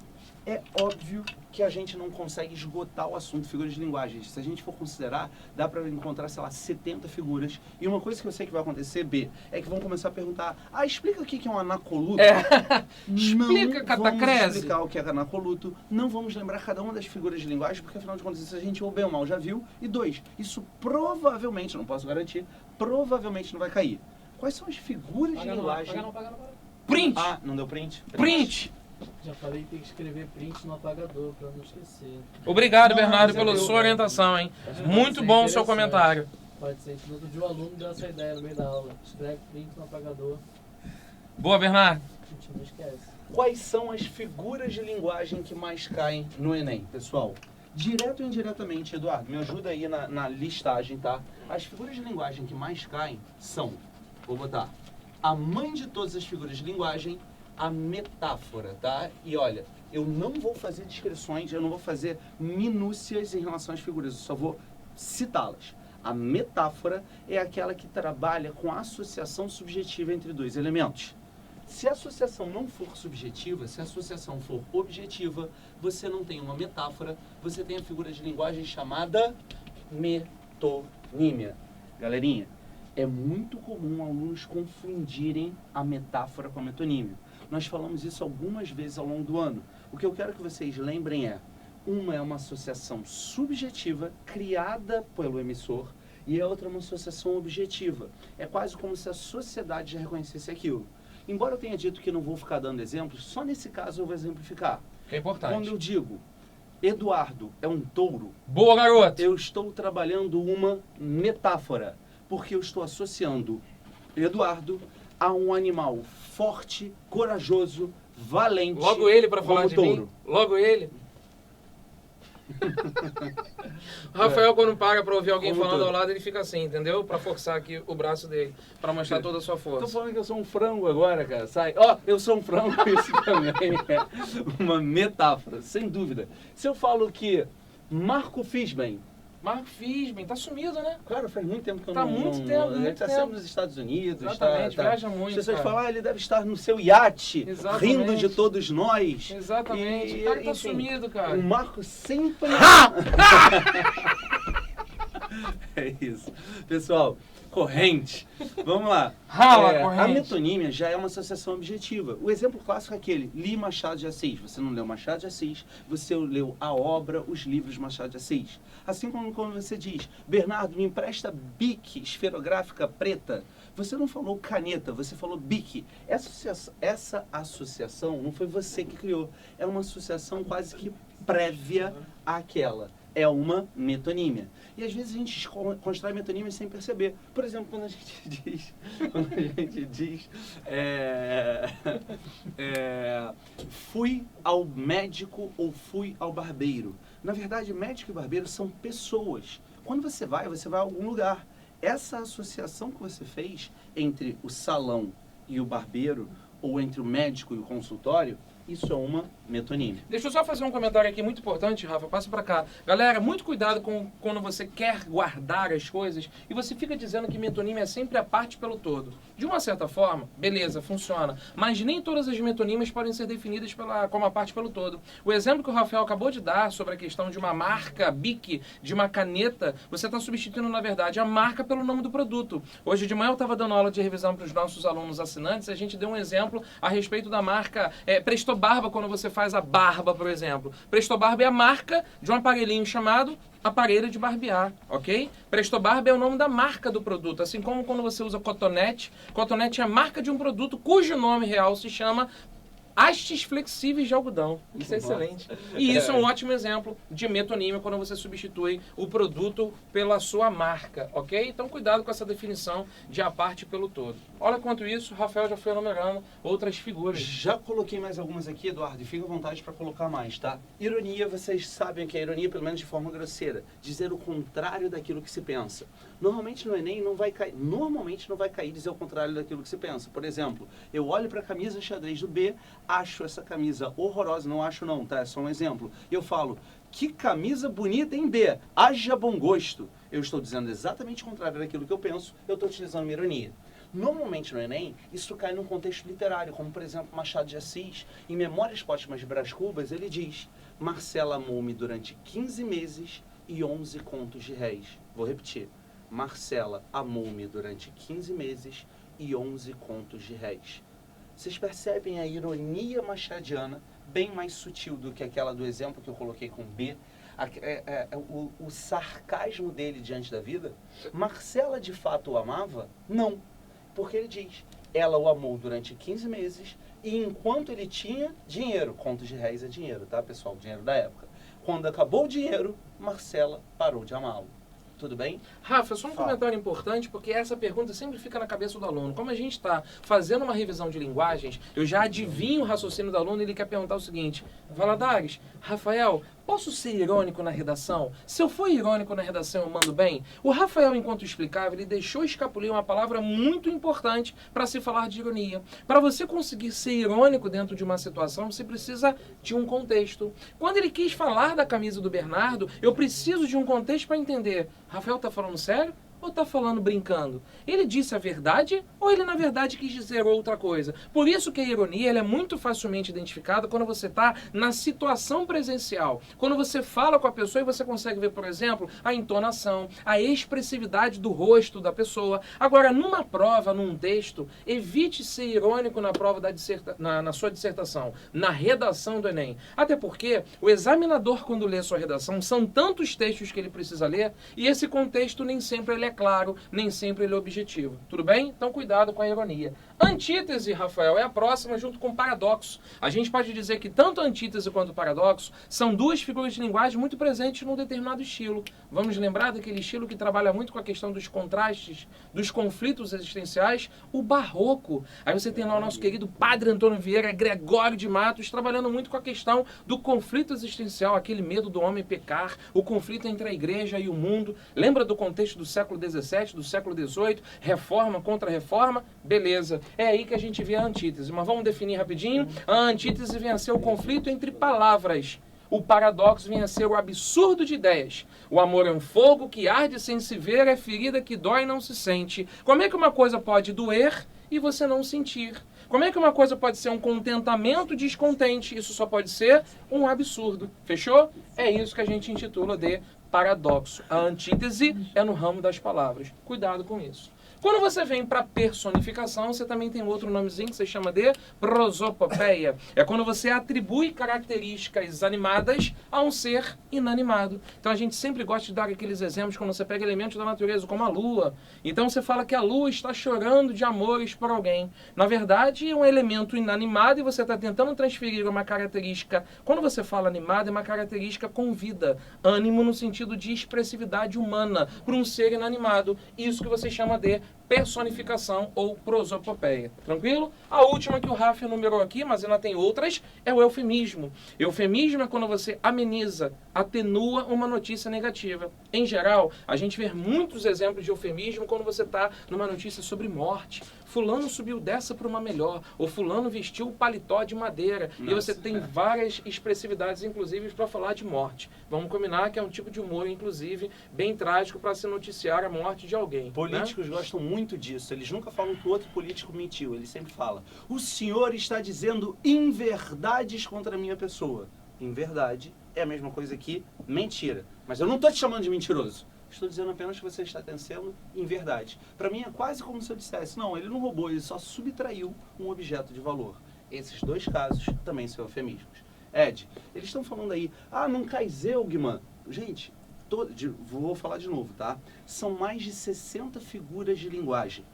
é óbvio que a gente não consegue esgotar o assunto figuras de linguagem. Se a gente for considerar, dá para encontrar, sei lá, 70 figuras. E uma coisa que eu sei que vai acontecer, B, é que vão começar a perguntar, explica o que é um anacoluto. Explica, catacrese. Vamos explicar o que é anacoluto. Não vamos lembrar cada uma das figuras de linguagem, porque afinal de contas, isso a gente ou bem ou mal já viu. E 2, isso provavelmente, não posso garantir, provavelmente não vai cair. Quais são as figuras de linguagem? Print! Não deu print? Print! Já falei que tem que escrever print no apagador pra não esquecer. Obrigado, Bernardo, mas pela sua orientação, hein? Acho que Muito pode ser bom o seu interessante. comentário. Pode ser. Outro dia o aluno deu essa ideia no meio da aula. Escreve print no apagador, Boa, Bernardo. a gente não esquece. Quais são as figuras de linguagem que mais caem no Enem, pessoal? Direto ou indiretamente, Eduardo, me ajuda aí na listagem, tá? As figuras de linguagem que mais caem são, vou botar, a mãe de todas as figuras de linguagem, a metáfora, tá? E olha, eu não vou fazer descrições, eu não vou fazer minúcias em relação às figuras, eu só vou citá-las. A metáfora é aquela que trabalha com a associação subjetiva entre dois elementos. Se a associação não for subjetiva, se a associação for objetiva, você não tem uma metáfora, você tem a figura de linguagem chamada metonímia. Galerinha, é muito comum alunos confundirem a metáfora com a metonímia. Nós falamos isso algumas vezes ao longo do ano. O que eu quero que vocês lembrem é, uma é uma associação subjetiva criada pelo emissor e a outra é uma associação objetiva. É quase como se a sociedade já reconhecesse aquilo. Embora eu tenha dito que não vou ficar dando exemplos, só nesse caso eu vou exemplificar. Que é importante. Quando eu digo, Eduardo é um touro, Boa, garoto. eu estou trabalhando uma metáfora, porque eu estou associando Eduardo a um animal forte, corajoso, valente. Logo ele para falar como de touro. mim. Logo ele. O Rafael, quando para pra ouvir alguém Como falando touro. ao lado, ele fica assim, entendeu? Pra forçar aqui o braço dele, pra mostrar toda a sua Tô força. falando que eu sou um frango agora, cara. Sai. Ó, eu sou um frango, isso também é uma metáfora, sem dúvida. Se eu falo que Marco Fisben, Marco Fisben, tá sumido, né? claro, faz muito tempo que eu Tá não... muito não, tempo, Ele muito está tempo. sempre nos Estados Unidos. Exatamente, viaja muito, As pessoas cara. falam, ele deve estar no seu iate, Exatamente. rindo de todos nós. Exatamente. E, O cara tá enfim, sumido, cara. O Marco sempre... É isso. Pessoal, corrente. Vamos lá. Rala, A corrente. metonímia já é uma associação objetiva. O exemplo clássico é aquele, li Machado de Assis. Você não leu Machado de Assis, você leu a obra, os livros de Machado de Assis. Assim como quando você diz, Bernardo, me empresta bique esferográfica preta. Você não falou caneta, você falou bique. Essa associação não foi você que criou. É uma associação quase que prévia àquela. É uma metonímia. E às vezes a gente constrói metonímia sem perceber. Por exemplo, quando a gente diz, fui ao médico ou fui ao barbeiro. Na verdade, médico e barbeiro são pessoas. Quando você vai a algum lugar. Essa associação que você fez entre o salão e o barbeiro, ou entre o médico e o consultório, isso é uma metonímia. Deixa eu só fazer um comentário aqui muito importante, Rafa. Passa pra cá. Galera, muito cuidado com quando você quer guardar as coisas e você fica dizendo que metonímia é sempre a parte pelo todo. De uma certa forma, beleza, funciona. Mas nem todas as metonímias podem ser definidas como a parte pelo todo. O exemplo que o Rafael acabou de dar sobre a questão de uma marca Bic, de uma caneta, você está substituindo, na verdade, a marca pelo nome do produto. Hoje de manhã eu estava dando aula de revisão para os nossos alunos assinantes e a gente deu um exemplo a respeito da marca Presto Barba, quando você faz a barba, por exemplo. Presto Barba é a marca de um aparelhinho chamado aparelho de barbear, ok? Presto Barba é o nome da marca do produto, assim como quando você usa cotonete. Cotonete é a marca de um produto cujo nome real se chama hastes flexíveis de algodão. Isso é Nossa. excelente. E isso é um ótimo exemplo de metonímia quando você substitui o produto pela sua marca, ok? Então cuidado com essa definição de a parte pelo todo. Olha quanto isso, o Rafael já foi enumerando outras figuras. Já coloquei mais algumas aqui, Eduardo, e fica à vontade para colocar mais, tá? Ironia, vocês sabem que é ironia, pelo menos de forma grosseira. Dizer o contrário daquilo que se pensa. Normalmente no Enem não vai cair dizer o contrário daquilo que se pensa. Por exemplo, eu olho para a camisa xadrez do B, acho essa camisa horrorosa, não acho não, tá? É só um exemplo. E eu falo, que camisa bonita em B, haja bom gosto. Eu estou dizendo exatamente o contrário daquilo que eu penso, eu estou utilizando uma ironia. Normalmente no Enem, isso cai num contexto literário, como por exemplo Machado de Assis, em Memórias Póstumas de Brás Cubas, ele diz: Marcela amou-me durante 15 meses e 11 contos de réis. Vou repetir. Marcela amou-me durante 15 meses e 11 contos de réis. Vocês percebem a ironia machadiana, bem mais sutil do que aquela do exemplo que eu coloquei com B? O sarcasmo dele diante da vida? Marcela de fato o amava? Não. Porque ele diz, ela o amou durante 15 meses e enquanto ele tinha dinheiro, contos de réis é dinheiro, tá pessoal? Dinheiro da época. Quando acabou o dinheiro, Marcela parou de amá-lo. Tudo bem? Rafa, só um comentário importante, porque essa pergunta sempre fica na cabeça do aluno. Como a gente está fazendo uma revisão de linguagens, eu já adivinho o raciocínio do aluno e ele quer perguntar o seguinte: Valadares, Rafael, posso ser irônico na redação? Se eu for irônico na redação, eu mando bem? O Rafael, enquanto explicava, ele deixou escapulir uma palavra muito importante para se falar de ironia. Para você conseguir ser irônico dentro de uma situação, você precisa de um contexto. Quando ele quis falar da camisa do Bernardo, eu preciso de um contexto para entender. Rafael tá falando sério? Ou está falando brincando? Ele disse a verdade ou ele na verdade quis dizer outra coisa? Por isso que a ironia ela é muito facilmente identificada quando você está na situação presencial. Quando você fala com a pessoa e você consegue ver, por exemplo, a entonação, a expressividade do rosto da pessoa. Agora, numa prova, num texto, evite ser irônico na prova na sua dissertação, na redação do Enem. Até porque o examinador, quando lê sua redação, são tantos textos que ele precisa ler e esse contexto nem sempre ele é claro, nem sempre ele é objetivo. Tudo bem? Então cuidado com a ironia. Antítese, Rafael, é a próxima junto com paradoxo. A gente pode dizer que tanto a antítese quanto o paradoxo são duas figuras de linguagem muito presentes num determinado estilo. Vamos lembrar daquele estilo que trabalha muito com a questão dos contrastes, dos conflitos existenciais, o barroco. Aí você tem lá o nosso querido Padre Antônio Vieira Gregório de Matos trabalhando muito com a questão do conflito existencial, aquele medo do homem pecar, o conflito entre a igreja e o mundo. Lembra do contexto do século XVII, do século XVIII, reforma contra reforma? Beleza. É aí que a gente vê a antítese. Mas vamos definir rapidinho. A antítese vem a ser o conflito entre palavras. O paradoxo vem a ser o absurdo de ideias. O amor é um fogo que arde sem se ver, é ferida que dói e não se sente. Como é que uma coisa pode doer e você não sentir? Como é que uma coisa pode ser um contentamento descontente? Isso só pode ser um absurdo. Fechou? É isso que a gente intitula de paradoxo. A antítese é no ramo das palavras. Cuidado com isso. Quando você vem para personificação, você também tem outro nomezinho que você chama de prosopopeia. É quando você atribui características animadas a um ser inanimado. Então a gente sempre gosta de dar aqueles exemplos quando você pega elementos da natureza, como a lua. Então você fala que a lua está chorando de amores por alguém. Na verdade, é um elemento inanimado e você está tentando transferir uma característica. Quando você fala animado, é uma característica com vida. Ânimo no sentido de expressividade humana para um ser inanimado. Isso que você chama de personificação ou prosopopeia. Tranquilo? A última que o Rafa enumerou aqui, mas ainda tem outras, é o eufemismo. Eufemismo é quando você ameniza, atenua uma notícia negativa. Em geral, a gente vê muitos exemplos de eufemismo quando você está numa notícia sobre morte. Fulano subiu dessa para uma melhor, ou fulano vestiu o paletó de madeira. Nossa, e você tem várias expressividades, inclusive, para falar de morte. Vamos combinar que é um tipo de humor, inclusive, bem trágico para se noticiar a morte de alguém. Políticos gostam muito disso. Eles nunca falam que o outro político mentiu. Ele sempre fala, o senhor está dizendo inverdades contra a minha pessoa. Inverdade é a mesma coisa que mentira. Mas eu não estou te chamando de mentiroso. Estou dizendo apenas que você está dizendo inverdade. Para mim é quase como se eu dissesse, não, ele não roubou, ele só subtraiu um objeto de valor. Esses dois casos também são eufemismos. Ed, eles estão falando aí, não cai zeugma. Gente, vou falar de novo, tá? São mais de 60 figuras de linguagem.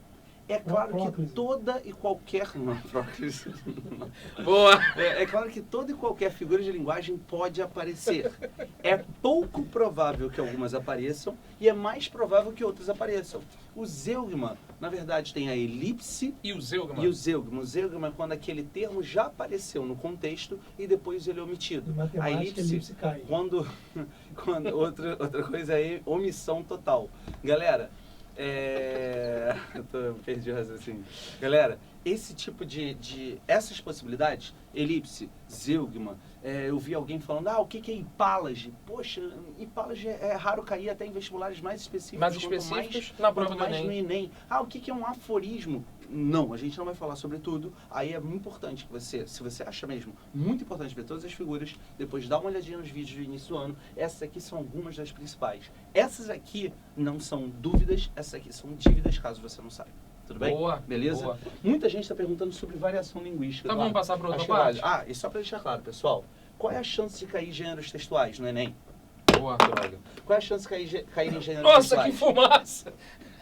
É claro que Próclise. toda e qualquer... Não, próclise. Boa! É claro que toda e qualquer figura de linguagem pode aparecer. É pouco provável que algumas apareçam e é mais provável que outras apareçam. O zeugma, na verdade, tem a elipse E o Zeugma? e o zeugma. O zeugma é quando aquele termo já apareceu no contexto e depois ele é omitido. Em A matemática, elipse, elipse cai. quando outra coisa é omissão total. Galera, eu perdi o raciocínio. Galera, esse tipo essas possibilidades, elipse, zeugma, eu vi alguém falando, o que é hipálage? Poxa, hipálage é raro cair até em vestibulares mais específicos. Mais quanto específicos na prova quanto do mais no Enem. Enem. O que é um aforismo? Não, a gente não vai falar sobre tudo. Aí é muito importante que você, se você acha mesmo muito importante ver todas as figuras, depois dá uma olhadinha nos vídeos do início do ano. Essas aqui são algumas das principais. Essas aqui não são dúvidas, essas aqui são dívidas, caso você não saiba. Tudo bem? Boa, Beleza? boa. Muita gente está perguntando sobre variação linguística. Então vamos passar para outra Acho que é parte? válido. E só para deixar claro, pessoal, qual é a chance de cair gêneros textuais no Enem? Boa. Droga. Qual é a chance de cair em gêneros Nossa, textuais? que fumaça!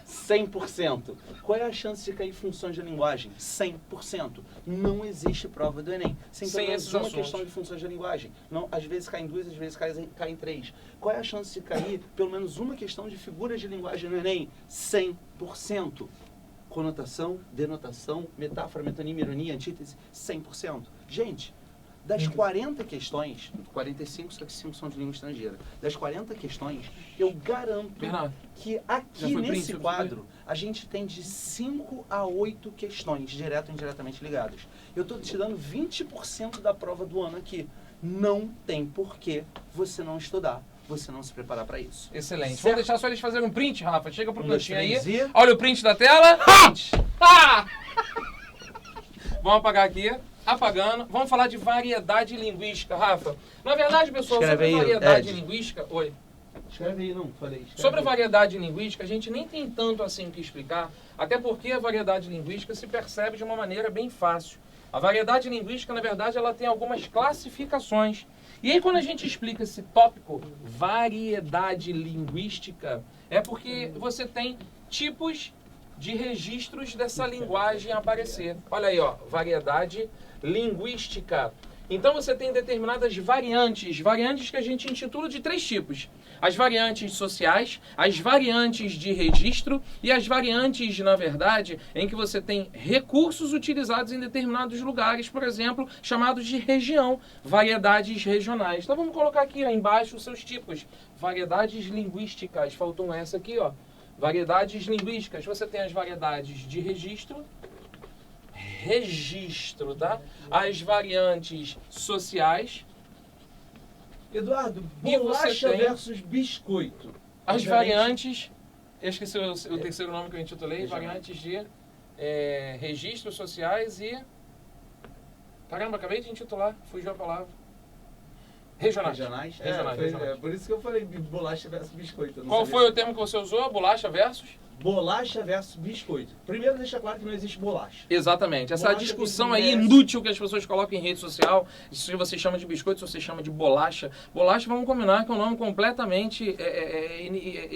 100%. Qual é a chance de cair funções de linguagem? 100%. Não existe prova do Enem sem pelo Sem menos esses uma assuntos. questão de funções de linguagem. Não, às vezes caem duas, às vezes caem três. Qual é a chance de cair pelo menos uma questão de figuras de linguagem no Enem? 100%. Conotação, denotação, metáfora, metonímia, ironia, antítese, 100%. Gente, das 40 questões, 45, só que 5 são de língua estrangeira. Das 40 questões, eu garanto Bernardo, que já aqui foi nesse príncipe, quadro a gente tem de 5 a 8 questões, direto ou indiretamente ligadas. Eu estou te dando 20% da prova do ano aqui. Não tem porquê você não estudar, você não se preparar para isso. excelente. Certo. Vamos deixar só eles fazerem um print, Rafa. Chega pro 1, 2, cantinho aí. 3 e... Olha o print da tela. Print. Ah! Vamos apagar aqui. Apagando. Vamos falar de variedade linguística, Rafa. Na verdade, pessoal, Escreve sobre aí, variedade Ed. linguística... Oi. Escreve aí, não, falei. Escreve Sobre a aí. variedade linguística, a gente nem tem tanto assim o que explicar, até porque a variedade linguística se percebe de uma maneira bem fácil. A variedade linguística, na verdade, ela tem algumas classificações. E aí, quando a gente explica esse tópico, variedade linguística, é porque você tem tipos de registros dessa linguagem aparecer. Olha aí, ó, variedade linguística. Então você tem determinadas variantes que a gente intitula de 3 tipos. As variantes sociais, as variantes de registro e as variantes, na verdade, em que você tem recursos utilizados em determinados lugares, por exemplo, chamados de região, variedades regionais. Então vamos colocar aqui ó, embaixo os seus tipos. Variedades linguísticas, faltou essa aqui, ó. Variedades linguísticas, você tem as variedades de registro, tá? As variantes sociais, Eduardo, E você bolacha tem- versus biscoito. as Obviamente, variantes, eu esqueci o terceiro nome que eu intitulei, Regionais. variantes de registros sociais e... Caramba, acabei de intitular, fugiu a palavra. Regionais. Regionais? Regionais. Por isso que eu falei bolacha versus biscoito. eu não Qual sabia foi se- o termo que você usou? Bolacha versus? Bolacha versus biscoito. Primeiro, deixa claro que não existe bolacha. Exatamente. Essa Bolacha discussão que aí merece. inútil que as pessoas colocam em rede social, se você chama de biscoito, se você chama de bolacha. Bolacha, vamos combinar que é um nome completamente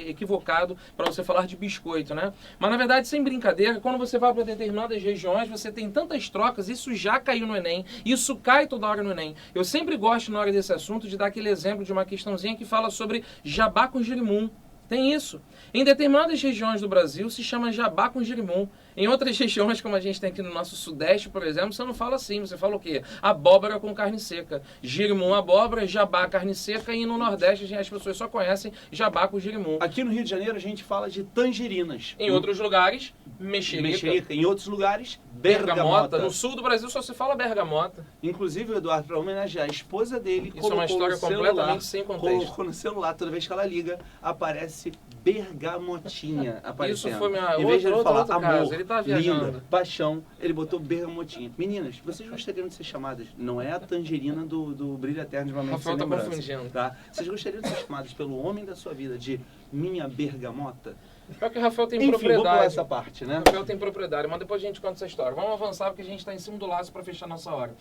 equivocado para você falar de biscoito, né? Mas na verdade, sem brincadeira, quando você vai para determinadas regiões, você tem tantas trocas, isso já caiu no Enem, isso cai toda hora no Enem. Eu sempre gosto, na hora desse assunto, de dar aquele exemplo de uma questãozinha que fala sobre jabá com girimum. Tem isso. Em determinadas regiões do Brasil se chama jabá com girimum. Em outras regiões, como a gente tem aqui no nosso sudeste, por exemplo, você não fala assim. Você fala o quê? Abóbora com carne seca. Girimum, abóbora, jabá, carne seca. E no Nordeste as pessoas só conhecem jabá com girimum. Aqui no Rio de Janeiro a gente fala de tangerinas. Em outros lugares, mexerica. Mexerica. Em outros lugares, Bergamota. bergamota. No sul do Brasil só se fala bergamota. Inclusive, o Eduardo, para homenagear a esposa dele, Isso é uma história completamente sem contexto. colocou no celular, toda vez que ela liga, aparece bergamotinha aparecendo. Isso foi minha Em vez de ele outro falar caso. amor, Ele tá viajando. linda, paixão, ele botou bergamotinha. Meninas, vocês gostariam de ser chamadas, não é a tangerina do Brilho Eterno de uma Mente Rafael Sem tá Lembrança, confundindo. tá? Vocês gostariam de ser chamadas pelo homem da sua vida de minha bergamota? Pior que o Rafael tem Enfim, vou pular propriedade. essa parte, né? O Rafael tem propriedade, mas depois a gente conta essa história. Vamos avançar porque a gente está em cima do laço para fechar nossa hora.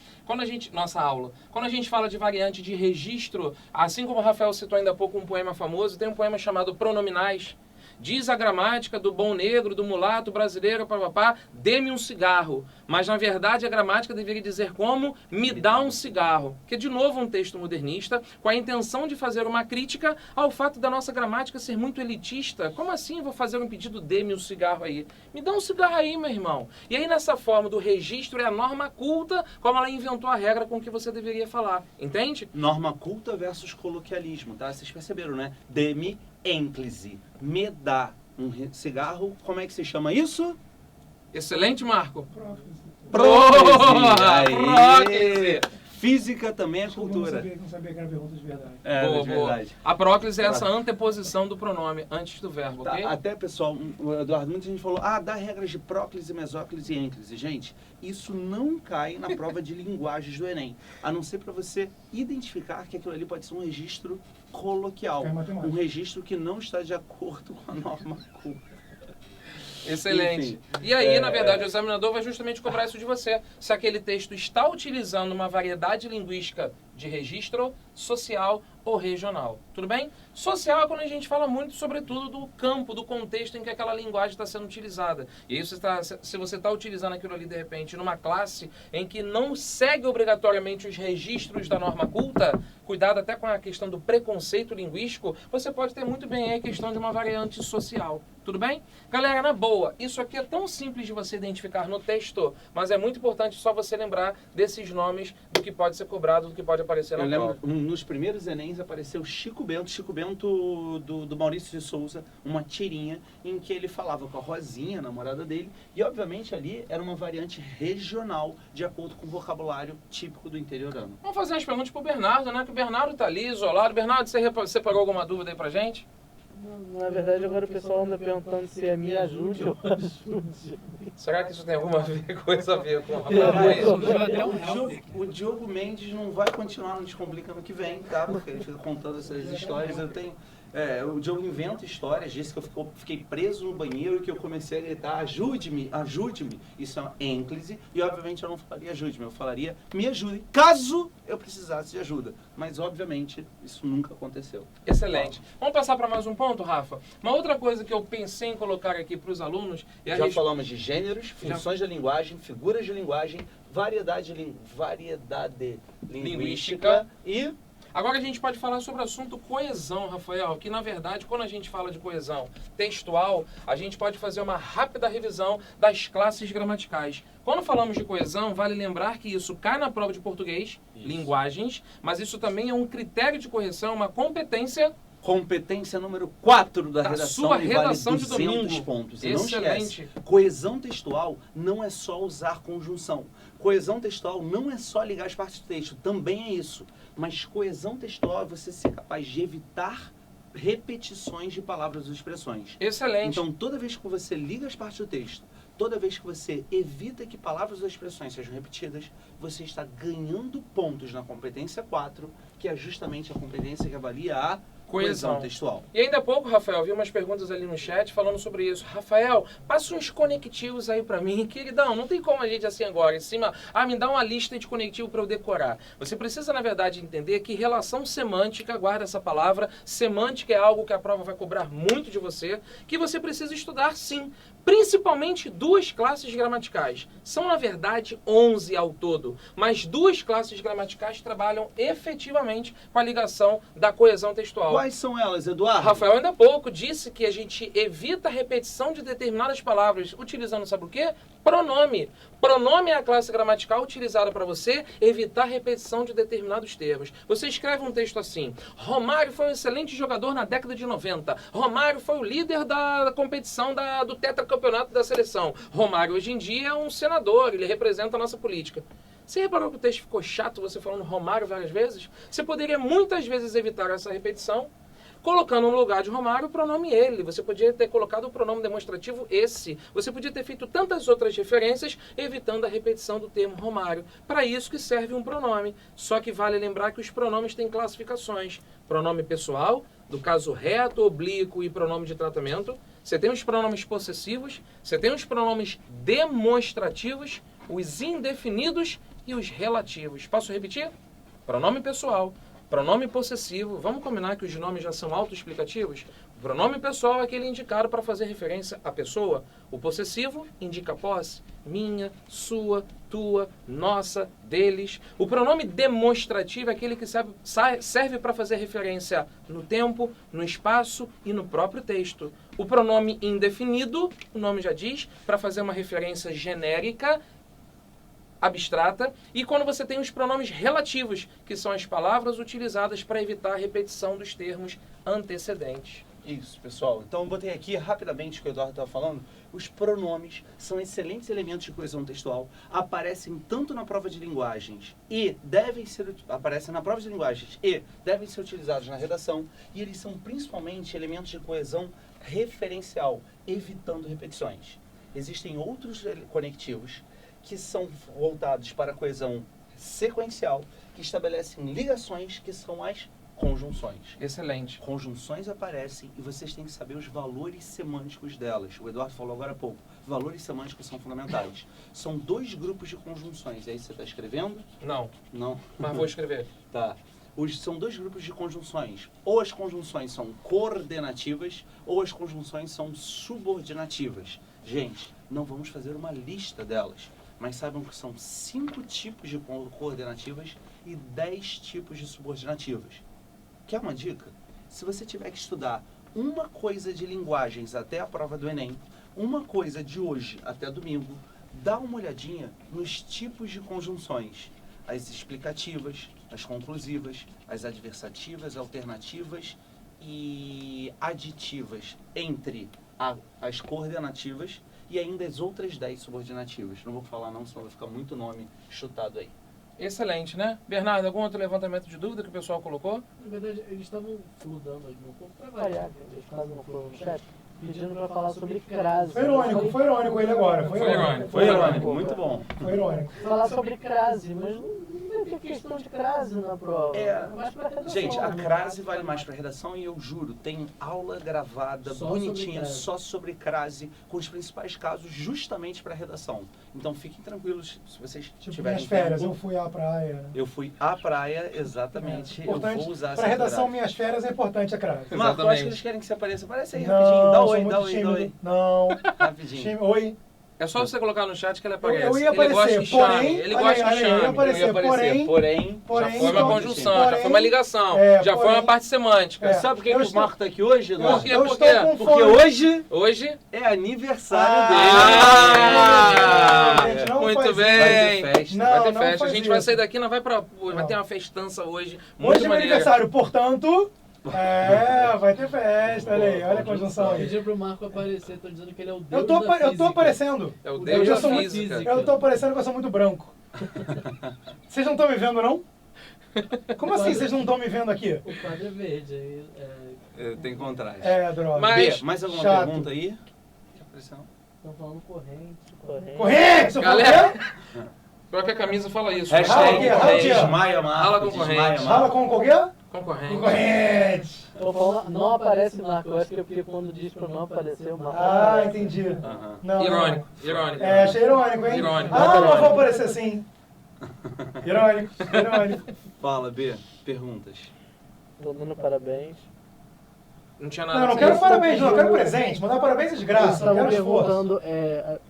Nossa aula. Quando a gente fala de variante de registro, assim como o Rafael citou ainda há pouco um poema famoso, tem um poema chamado Pronominais, Diz a gramática do bom negro, do mulato brasileiro, papapá, dê-me um cigarro. Mas, na verdade, a gramática deveria dizer como me dá um cigarro. Que é, de novo, um texto modernista com a intenção de fazer uma crítica ao fato da nossa gramática ser muito elitista. Como assim eu vou fazer um pedido, dê-me um cigarro aí? Me dá um cigarro aí, meu irmão. E aí, nessa forma do registro, é a norma culta, como ela inventou a regra com que você deveria falar. Entende? Norma culta versus coloquialismo, tá? Vocês perceberam, né? Dê-me ênclise. Me dá um cigarro. Como é que se chama isso? Excelente, Marco. Próclise. Próclise. Aê! Física também é cultura. Não sabia que era pergunta de verdade. É, Boa, de boa. verdade. A próclise é essa anteposição do pronome antes do verbo, Tá, ok? até, pessoal, o Eduardo, muita gente falou, dá regras de próclise, mesóclise e ênclise. Gente, isso não cai na prova de linguagens do Enem, a não ser para você identificar que aquilo ali pode ser um registro coloquial, É matemática. um registro que não está de acordo com a norma culta. Excelente. Enfim, E aí, na verdade, o examinador vai justamente cobrar isso de você. Se aquele texto está utilizando uma variedade linguística de registro social ou regional. Tudo bem? Social é quando a gente fala muito, sobretudo, do campo, do contexto em que aquela linguagem está sendo utilizada. E aí, se você está utilizando aquilo ali, de repente, numa classe em que não segue obrigatoriamente os registros da norma culta, cuidado até com a questão do preconceito linguístico, você pode ter muito bem aí a questão de uma variante social. Tudo bem? Galera, na boa, isso aqui é tão simples de você identificar no texto, mas é muito importante só você lembrar desses nomes do que pode ser cobrado, do que pode aparecer na Eu lembro, prova. nos primeiros Enems apareceu Chico Bento do Maurício de Souza, uma tirinha em que ele falava com a Rosinha, a namorada dele, e obviamente ali era uma variante regional, de acordo com o vocabulário típico do interiorano. Vamos fazer umas perguntas pro Bernardo, né? Que o Bernardo tá ali, isolado. Bernardo, você separou alguma dúvida aí pra gente? Na verdade, agora o pessoal anda perguntando se é me ajude ou ajude. Será que isso tem alguma coisa a ver com isso? O Diogo Mendes não vai continuar no Descomplica no que vem, tá? Porque ele fica contando essas histórias. O Diogo inventa histórias, disse que eu fiquei preso no banheiro e que eu comecei a gritar, ajude-me, ajude-me. Isso é uma ênclise e, obviamente, eu não falaria ajude-me, eu falaria me ajude, caso eu precisasse de ajuda. Mas, obviamente, isso nunca aconteceu. Excelente. Vamos passar para mais um ponto, Rafa? Uma outra coisa que eu pensei em colocar aqui para os alunos é Já falamos de gêneros, funções da linguagem, figuras de linguagem, variedade linguística e... Agora a gente pode falar sobre o assunto coesão, Rafael, que na verdade, quando a gente fala de coesão textual, a gente pode fazer uma rápida revisão das classes gramaticais. Quando falamos de coesão, vale lembrar que isso cai na prova de português, linguagens, mas isso também é um critério de correção, uma competência... Competência número 4 da redação sua e redação vale de 200 domingo. pontos. E Excelente. não esquece, coesão textual não é só usar conjunção. Coesão textual não é só ligar as partes do texto, também é isso. Mas coesão textual é você ser capaz de evitar repetições de palavras ou expressões. Excelente. Então, toda vez que você liga as partes do texto, toda vez que você evita que palavras ou expressões sejam repetidas, você está ganhando pontos na competência 4, que é justamente a competência que avalia a coesão textual. E ainda há pouco, Rafael, vi umas perguntas ali no chat falando sobre isso. Rafael, passa uns conectivos aí pra mim. Queridão, não tem como a gente assim agora, em cima, me dá uma lista de conectivo para eu decorar. Você precisa, na verdade, entender que relação semântica, guarda essa palavra, semântica é algo que a prova vai cobrar muito de você, que você precisa estudar sim. Principalmente 2 classes gramaticais. São, na verdade, 11 ao todo. Mas 2 classes gramaticais trabalham efetivamente com a ligação da coesão textual. Quais são elas, Eduardo? Rafael, ainda há pouco, disse que a gente evita a repetição de determinadas palavras utilizando, sabe o quê? Pronome. Pronome é a classe gramatical utilizada para você evitar a repetição de determinados termos. Você escreve um texto assim: Romário foi um excelente jogador na década de 90. Romário foi o líder da competição do tetracampeonato da seleção. Romário hoje em dia é um senador, ele representa a nossa política. Você reparou que o texto ficou chato você falando Romário várias vezes? Você poderia muitas vezes evitar essa repetição colocando no lugar de Romário o pronome ele. Você podia ter colocado o pronome demonstrativo esse. Você podia ter feito tantas outras referências, evitando a repetição do termo Romário. Para isso que serve um pronome. Só que vale lembrar que os pronomes têm classificações. Pronome pessoal, do caso reto, oblíquo e pronome de tratamento. Você tem os pronomes possessivos, você tem os pronomes demonstrativos, os indefinidos e os relativos. Posso repetir? Pronome pessoal, Pronome possessivo, vamos combinar que os nomes já são autoexplicativos? O pronome pessoal é aquele indicado para fazer referência à pessoa. O possessivo indica a posse, minha, sua, tua, nossa, deles. O pronome demonstrativo é aquele que serve para fazer referência no tempo, no espaço e no próprio texto. O pronome indefinido, o nome já diz, para fazer uma referência genérica, abstrata, e quando você tem os pronomes relativos, que são as palavras utilizadas para evitar a repetição dos termos antecedentes. Isso, pessoal. Então eu botei aqui rapidamente o que o Eduardo estava falando. Os pronomes são excelentes elementos de coesão textual, aparecem tanto na prova de linguagens e devem ser utilizados na redação, e eles são principalmente elementos de coesão referencial, evitando repetições. Existem outros conectivos que são voltados para a coesão sequencial, que estabelecem ligações, que são as conjunções. Excelente. Conjunções aparecem e vocês têm que saber os valores semânticos delas. O Eduardo falou agora há pouco. Valores semânticos são fundamentais. São 2 grupos de conjunções. E aí você está escrevendo? Não, Não. mas vou escrever. Tá. São 2 grupos de conjunções. Ou as conjunções são coordenativas, ou as conjunções são subordinativas. Gente, não vamos fazer uma lista delas, mas saibam que são 5 tipos de coordenativas e 10 tipos de subordinativas. Quer uma dica? Se você tiver que estudar uma coisa de linguagens até a prova do Enem, uma coisa de hoje até domingo, dá uma olhadinha nos tipos de conjunções. As explicativas, as conclusivas, as adversativas, alternativas e aditivas entre as coordenativas e ainda as outras 10 subordinativas. Não vou falar não, senão vai ficar muito nome chutado aí. Excelente, né? Bernardo, algum outro levantamento de dúvida que o pessoal colocou? Na verdade, eles estavam fludando aqui um pouco, para variar, eles fazem um flow no chat, pedindo para falar sobre crase. Foi irônico ele agora. Foi irônico, muito bom. Foi irônico. Falar sobre crase, mas não tem questão de crase na prova. Mais pra redação, Gente, a né? crase vale mais para redação e eu juro, tem aula gravada, Só bonitinha, sobre crase. só sobre crase, com os principais casos justamente para redação. Então fiquem tranquilos se vocês Tipo, tiverem minhas férias, tempo. eu fui à praia. Eu fui à praia, exatamente. Eu Importante, vou usar pra essa redação, grade. minhas férias é importante a crase. Marco, eu acho Exatamente. que eles querem que você apareça. Aparece aí Não, rapidinho. Dá sou oi, muito dá oi, dá tímido. oi. Não. Rapidinho. Oi. É só você colocar no chat que ele aparece. Eu ia Ele gosta aparecer, de chame. porém, Ele olha gosta aí, de olha aí, eu ia chame. aparecer, porém, Já foi uma então, conjunção, já porém, foi uma ligação, já foi porém, uma parte semântica. É. Sabe por que Eu que o estou- Marco tá aqui hoje, Eduardo? Por quê? Eu Por estou quê? com Porque fome. hoje Hoje? é aniversário Ah! dele. Gente, não Muito faz bem. Vai ter festa. Não, Vai ter não festa. A faz gente vai isso. sair daqui, não vai pra. Vai Não. ter uma festança hoje. Hoje Muito é meu maneira. aniversário, portanto... vai ter festa, olha aí, olha a conjunção aí. Pediu pro Marco aparecer, tô dizendo que ele é o deus Eu tô, da eu tô física. aparecendo. É o Eu Deus já da sou física. Eu tô aparecendo que eu sou muito branco. Vocês não estão me vendo, não? Como assim vocês não estão me vendo aqui? O quadro é verde, aí Tem contraste. Droga. Mas- B, mais alguma chato. pergunta aí? estão falando corrente. Corrente! Seu Galera, quê? própria camisa fala isso. Hashtag Rala aqui. desmaia Marco. Rala concorrente. desmaia Fala Marco. com o quê? Concorrente. Corrente! Eu falo, não aparece Marco, eu acho que é porque quando diz pra não aparecer, o Marco Ah, aparece. entendi. Aham. Não, Irônico, irônico. Achei irônico, hein? Irônico. Ah, não vou aparecer assim. Irônico. Fala, B. Perguntas. Tô dando parabéns. Não tinha nada Não, não que quero você- parabéns, não. Eu quero presente. Mandar parabéns é de Eles graça. Não estavam quero esforço. perguntando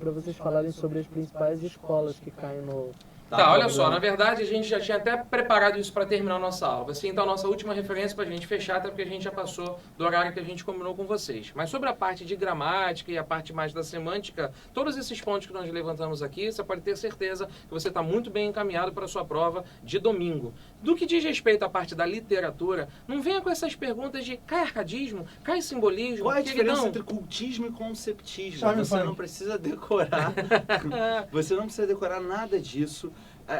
pra vocês falarem sobre as principais escolas que caem no... Tá, olha só, na verdade a gente já tinha até preparado isso para terminar a nossa aula. Vai ser então a nossa última referência para a gente fechar, até porque a gente já passou do horário que a gente combinou com vocês. Mas sobre a parte de gramática e a parte mais da semântica, todos esses pontos que nós levantamos aqui, você pode ter certeza que você está muito bem encaminhado para a sua prova de domingo. Do que diz respeito à parte da literatura, não venha com essas perguntas de cai arcadismo, cai simbolismo, Qual é a diferença queridão. entre cultismo e conceptismo? Charme Você funk. não precisa decorar. Você não precisa decorar nada disso.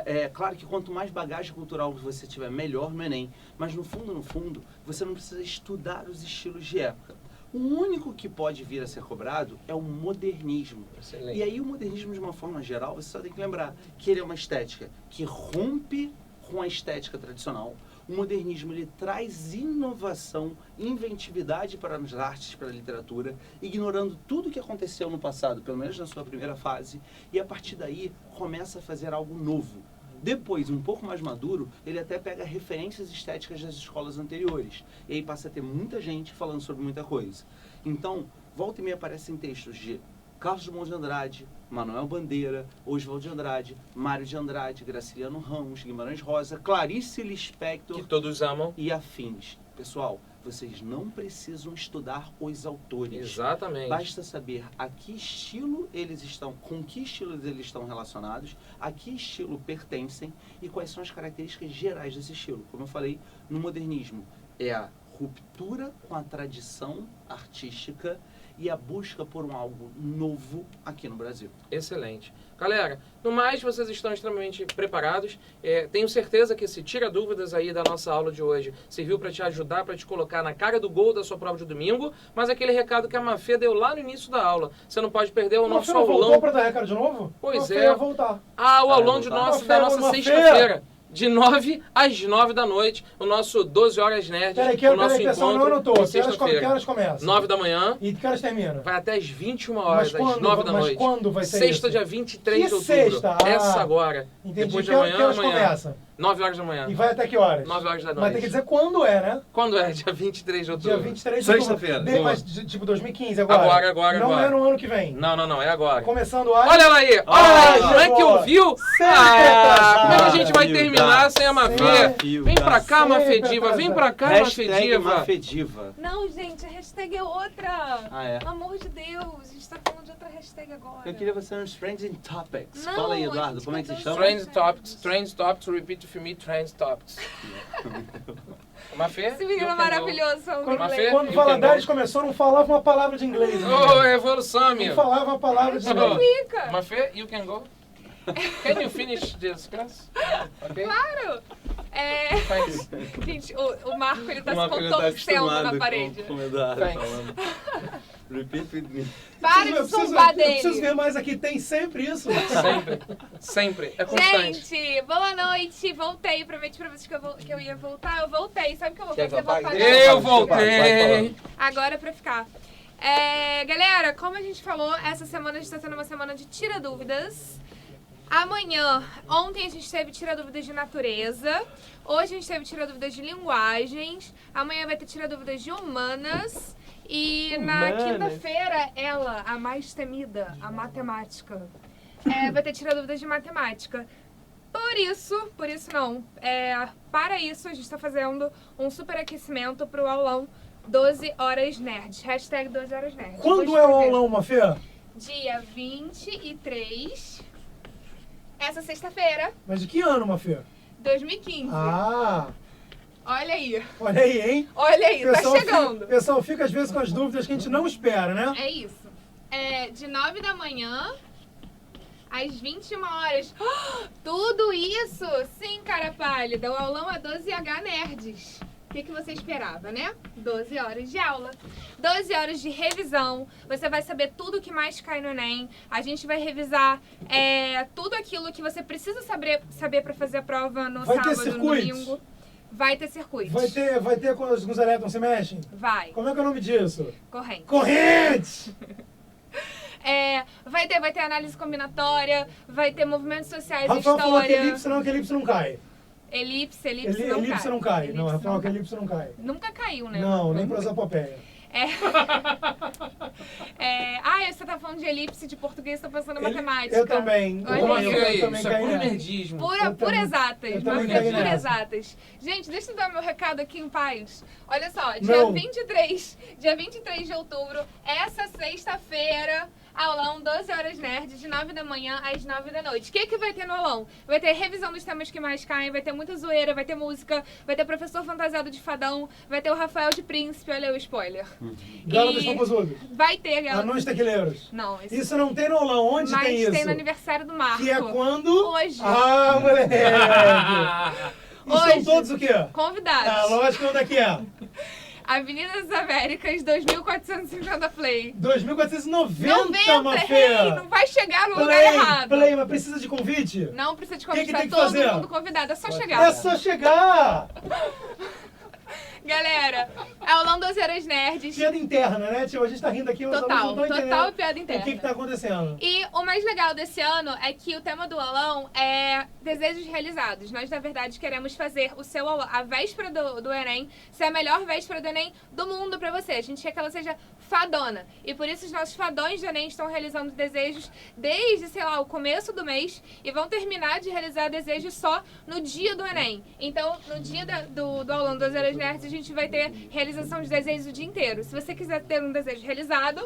É claro que quanto mais bagagem cultural você tiver, melhor no Enem. Mas no fundo, você não precisa estudar os estilos de época. O único que pode vir a ser cobrado é o modernismo. Excelente. E aí o modernismo, de uma forma geral, você só tem que lembrar que ele é uma estética que rompe com a estética tradicional. O modernismo, ele traz inovação, inventividade para as artes, para a literatura, ignorando tudo o que aconteceu no passado, pelo menos na sua primeira fase, e a partir daí começa a fazer algo novo. Depois, um pouco mais maduro, ele até pega referências estéticas das escolas anteriores. E aí passa a ter muita gente falando sobre muita coisa. Então, volta e meia aparecem textos de Carlos Drummond de Andrade, Manuel Bandeira, Oswald de Andrade, Mário de Andrade, Graciliano Ramos, Guimarães Rosa, Clarice Lispector Que todos amam. e afins. Pessoal, vocês não precisam estudar os autores. Exatamente. Basta saber a que estilo eles estão, com que estilos eles estão relacionados, a que estilo pertencem e quais são as características gerais desse estilo. Como eu falei, no modernismo é a ruptura com a tradição artística e a busca por um algo novo aqui no Brasil. Excelente. Galera, no mais, vocês estão extremamente preparados. Tenho certeza que esse tira dúvidas aí da nossa aula de hoje serviu para te ajudar, para te colocar na cara do gol da sua prova de domingo. Mas aquele recado que a Mafê deu lá no início da aula. Você não pode perder o nosso Você não voltou aulão. pra dar recado de novo? Pois Mafê é. ia voltar. Ah, o aulão Vai de voltar. nossa, Mafê, da nossa Mafê. sexta-feira. De 9 às 9 da noite. O nosso 12 Horas Nerds. Peraí, o nosso pessoal, não encontro anotou. de Que sexta-feira. horas começa? 9 da manhã. E que horas termina? Vai até às 21 horas, Mas às quando? 9 da Mas noite. quando vai ser Sexta, isso? dia 23 Que de outubro. sexta? Ah, Essa agora. Entendi. Depois de que amanhã, horas amanhã. começa? 9 horas da manhã. E vai até que horas? 9 horas da Mas noite. tem que dizer quando é, né? Quando é? Dia 23 de outubro. Dia 23 de outubro. Sexta-feira. Bem, mas tipo 2015 agora. Agora. Não é no ano que vem. Não, é agora. Começando a... Olha lá aí! Olha lá! Como é que ouviu? Como é que a gente vai Sempre terminar sem a Mafê? Vem pra cá, Sempre Mafediva! Vem pra cá, Hashtag Mafediva! Mafediva. Não, gente, a hashtag é outra. Ah, é? Pelo amor de Deus, a gente tá falando de outra hashtag agora. Eu queria você nos Trends and Topics. Não, Fala aí, a Eduardo, gente como é que você cantou chama? Trends Topics, repeat for me, Trends Topics. Mafê? Esse menino é maravilhoso, falando Mafê? inglês. Quando o Valadares começou, não falava uma palavra de inglês. Ô, evolução, Não amigo! falava uma palavra de inglês. Fica. Mafê, you can go. Can you finish this class? Ok? Claro. Thanks. Gente, o Marco, ele tá O Marco, se ele tá contorcendo na acostumado parede. com o Eduardo Thanks. falando. Repeat with me. Para Eu de zombar eu preciso dele. ver mais aqui, tem sempre isso. Sempre. É constante. Gente, boa noite. Voltei. Prometi pra vocês que eu ia voltar. Eu voltei. Sabe o que eu vou Quer que fazer? eu apague? Vou Deixa apagar. Eu voltei! Agora é pra ficar. Galera, como a gente falou, essa semana a gente tá sendo uma semana de tira dúvidas. Ontem a gente teve tira dúvidas de natureza. Hoje a gente teve tira dúvidas de linguagens. Amanhã vai ter tira dúvidas de humanas. E na quinta-feira, ela, a mais temida, a matemática, vai ter tira dúvidas de matemática. Para isso, a gente está fazendo um superaquecimento pro aulão 12 Horas Nerds. Hashtag 12 Horas Nerds. Quando Vou é o escrever. aulão, Mafê? Dia 23, essa sexta-feira, Mas de que ano, Mafê? 2015. Ah, Olha aí, olha aí, hein? olha aí, tá Pessoal chegando. pessoal fica às vezes com as dúvidas que a gente não espera, né? É isso. De 9 da manhã às 21 horas. Tudo isso? Sim, cara pálida. O aulão é 12H Nerds. O que você esperava, né? 12 horas de aula. 12 horas de revisão. Você vai saber tudo o que mais cai no Enem. A gente vai revisar tudo aquilo que você precisa saber para fazer a prova no Vai ter sábado, no circuitos? domingo. Vai ter circuito. Vai ter quando os elétrons se mexem? Vai. Como é que é o nome disso? Corrente. Corrente! Vai ter análise combinatória, vai ter movimentos sociais, Rafael falou que história. elipse não cai. Elipse Elipse não cai. Não, Elipse Rafael, não que cai. elipse não cai. Nunca caiu, né? Não, nem prosopopeia. Você tá falando de elipse de português, tô pensando em matemática. Eu também. Olha Ô, aí. Mafê, Eu também isso é caí puro nessa. nerdismo. Eu Por também- exatas, eu também Mafê, caí por nessa. exatas. Gente, deixa eu dar meu recado aqui em paz. Olha só, dia Não. 23 de outubro, essa sexta-feira, aulão 12 Horas Nerds, de 9 da manhã às 9 da noite. O que vai ter no aulão? Vai ter revisão dos temas que mais caem, vai ter muita zoeira, vai ter música, vai ter professor fantasiado de fadão, vai ter o Rafael de Príncipe, olha o spoiler. Galo dos Pomposudos. Vai ter, galera. Anões Tequileiros. Não, esse Isso não tem no aulão. Onde mas tem isso? tem no aniversário do Marco. Que é quando? Hoje. Ah, moleque! E são Hoje. todos o quê? Convidados. Ah, lógico, onde é que é? Avenida das Américas, 2450 Play. 2490, Mafê! Não vai chegar no lugar errado. Play, mas precisa de convite? Não precisa de Que convite, que tá tem que todo fazer? mundo convidado. É só chegar. É só chegar! Galera, aulão 12 horas nerds. Piada interna, né? Tipo, a gente tá rindo aqui, mas Total, não estão entendendo total piada interna. o que tá acontecendo. E o mais legal desse ano é que o tema do aulão é desejos realizados. Nós, na verdade, queremos fazer o seu aulão, a véspera do Enem, ser a melhor véspera do Enem do mundo pra você. A gente quer que ela seja fadona. E por isso os nossos fadões do Enem estão realizando desejos desde, sei lá, o começo do mês e vão terminar de realizar desejos só no dia do Enem. Então, no dia do aulão 12 horas nerds, a gente vai ter realização de desejos o dia inteiro. Se você quiser ter um desejo realizado,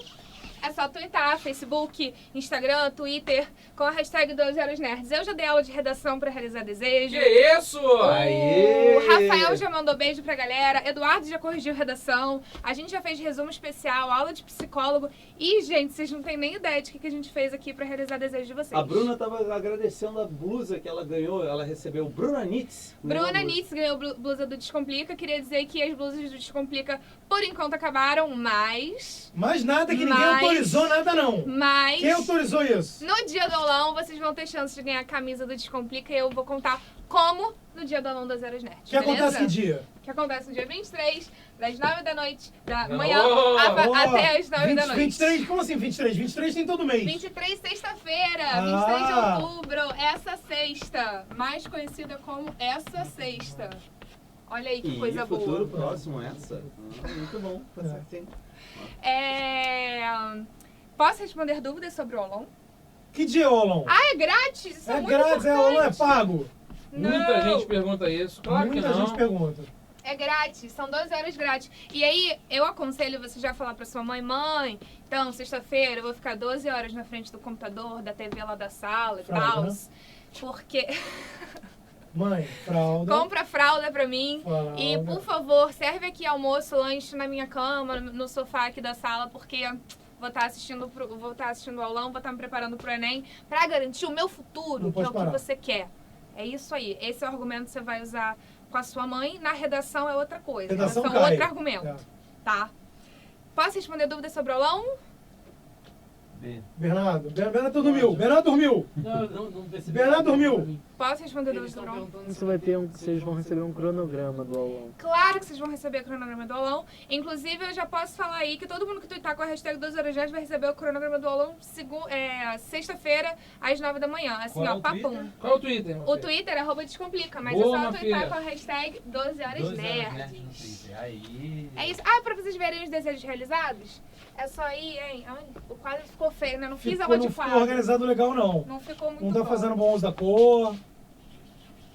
é só twittar, Facebook, Instagram, Twitter, com a hashtag 12 horas nerds. Eu já dei aula de redação pra realizar desejo. Que isso? Aê! O Rafael já mandou beijo pra galera. Eduardo já corrigiu redação. A gente já fez resumo especial, aula de psicólogo. E, gente, vocês não têm nem ideia de que a gente fez aqui pra realizar desejo de vocês. A Bruna tava agradecendo a blusa que ela ganhou. Ela recebeu Bruna Nitz. Bruna Nitz ganhou blusa do Descomplica. Queria dizer que as blusas do Descomplica, por enquanto, acabaram, mas... Mais nada, que ninguém autorizou nada, não. Mas... Quem autorizou isso? No dia do aulão, vocês vão ter chance de ganhar a camisa do Descomplica e eu vou contar como no dia do aulão das Horas Nerds. Que acontece que dia? Que acontece no dia 23, das 9 da noite, da manhã Oh, até as 9 da noite. 23? Como assim 23? 23 tem todo mês. 23, sexta-feira, 23 de outubro, essa sexta, mais conhecida como essa sexta. Olha aí que coisa boa. futuro próximo essa. Muito bom, tá certinho. Posso responder dúvidas sobre o aulão? Que dia é o aulão? Ah, é grátis? Isso é muito grátis, o aulão é importante. pago. Muita Não. gente pergunta isso. Claro Muita que não. gente pergunta. É grátis, são 12 horas grátis. E aí, eu aconselho você já falar pra sua mãe, então, sexta-feira eu vou ficar 12 horas na frente do computador, da TV lá da sala e Fralda, tal. né? Porque... Mãe, fralda. Compra fralda pra mim. Fralda. E, por favor, serve aqui almoço, lanche na minha cama, no sofá aqui da sala, porque vou estar assistindo o aulão, vou estar me preparando pro Enem, pra garantir o meu futuro, Não que é pode o que parar. você quer. É isso aí. Esse é o argumento que você vai usar com a sua mãe. Na redação é outra coisa. Redação é cai. outro argumento. É. Tá? Posso responder dúvidas sobre o aulão? Bernardo dormiu. Bernardo dormiu. Não percebi. Bernardo dormiu. Posso responder Eles dúvidas estão sobre o aulão? perguntando se vai ter vocês vão receber um cronograma do aulão. Claro que vocês vão receber o cronograma do aulão. Inclusive, eu já posso falar aí que todo mundo que twittar com a hashtag 12 horas vai receber o cronograma do aulão sexta-feira, às 9 da manhã. Assim, Qual é ó, o papum. Qual é o Twitter? O Twitter é @descomplica, mas Boa, é só minha twittar filha. com a hashtag 12 horas nerds. Aí. É isso. Ah, pra vocês verem os desejos realizados, é só ir, hein? Ai, o quadro ficou feio, né? Não fiz aula Não de ficou quadro. organizado legal, não. Não ficou muito Não tá bom. fazendo bom uso da cor.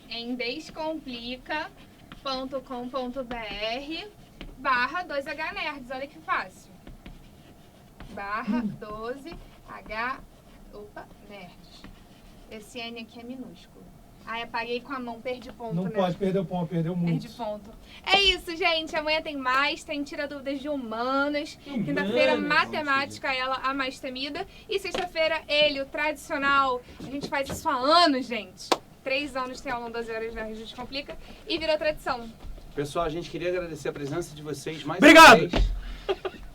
Em descomplica.com.br/2H-nerds. Olha que fácil. /12H-nerds. Esse N aqui é minúsculo. Ai, apaguei com a mão, perdi ponto, Não né? pode perder o ponto, perdeu muito. Perdi ponto. É isso, gente. Amanhã tem mais. Tem Tira Dúvidas de Humanas. Quinta-feira, matemática, ela a mais temida. E sexta-feira, ele, o tradicional. A gente faz isso há anos, gente. 3 anos tem aula 12 horas na Rio Descomplica. E virou tradição. Pessoal, a gente queria agradecer a presença de vocês mais Obrigado! uma vez.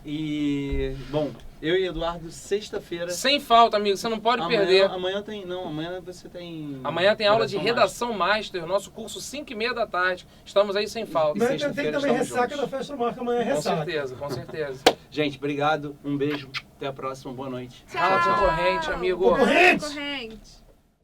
E, bom, eu e Eduardo, sexta-feira. Sem falta, amigo. Você não pode perder. Amanhã tem. Não, amanhã você tem. Amanhã tem aula de Redação Redação Master, nosso curso 5h30 da tarde. Estamos aí sem falta. Mas tem sexta-feira também estamos ressaca juntos. da festa do Marco, amanhã é Com ressaca. certeza, com certeza. Gente, obrigado. Um beijo. Até a próxima. Boa noite. Fala, concorrente, amigo. Concorrente! Concorrente.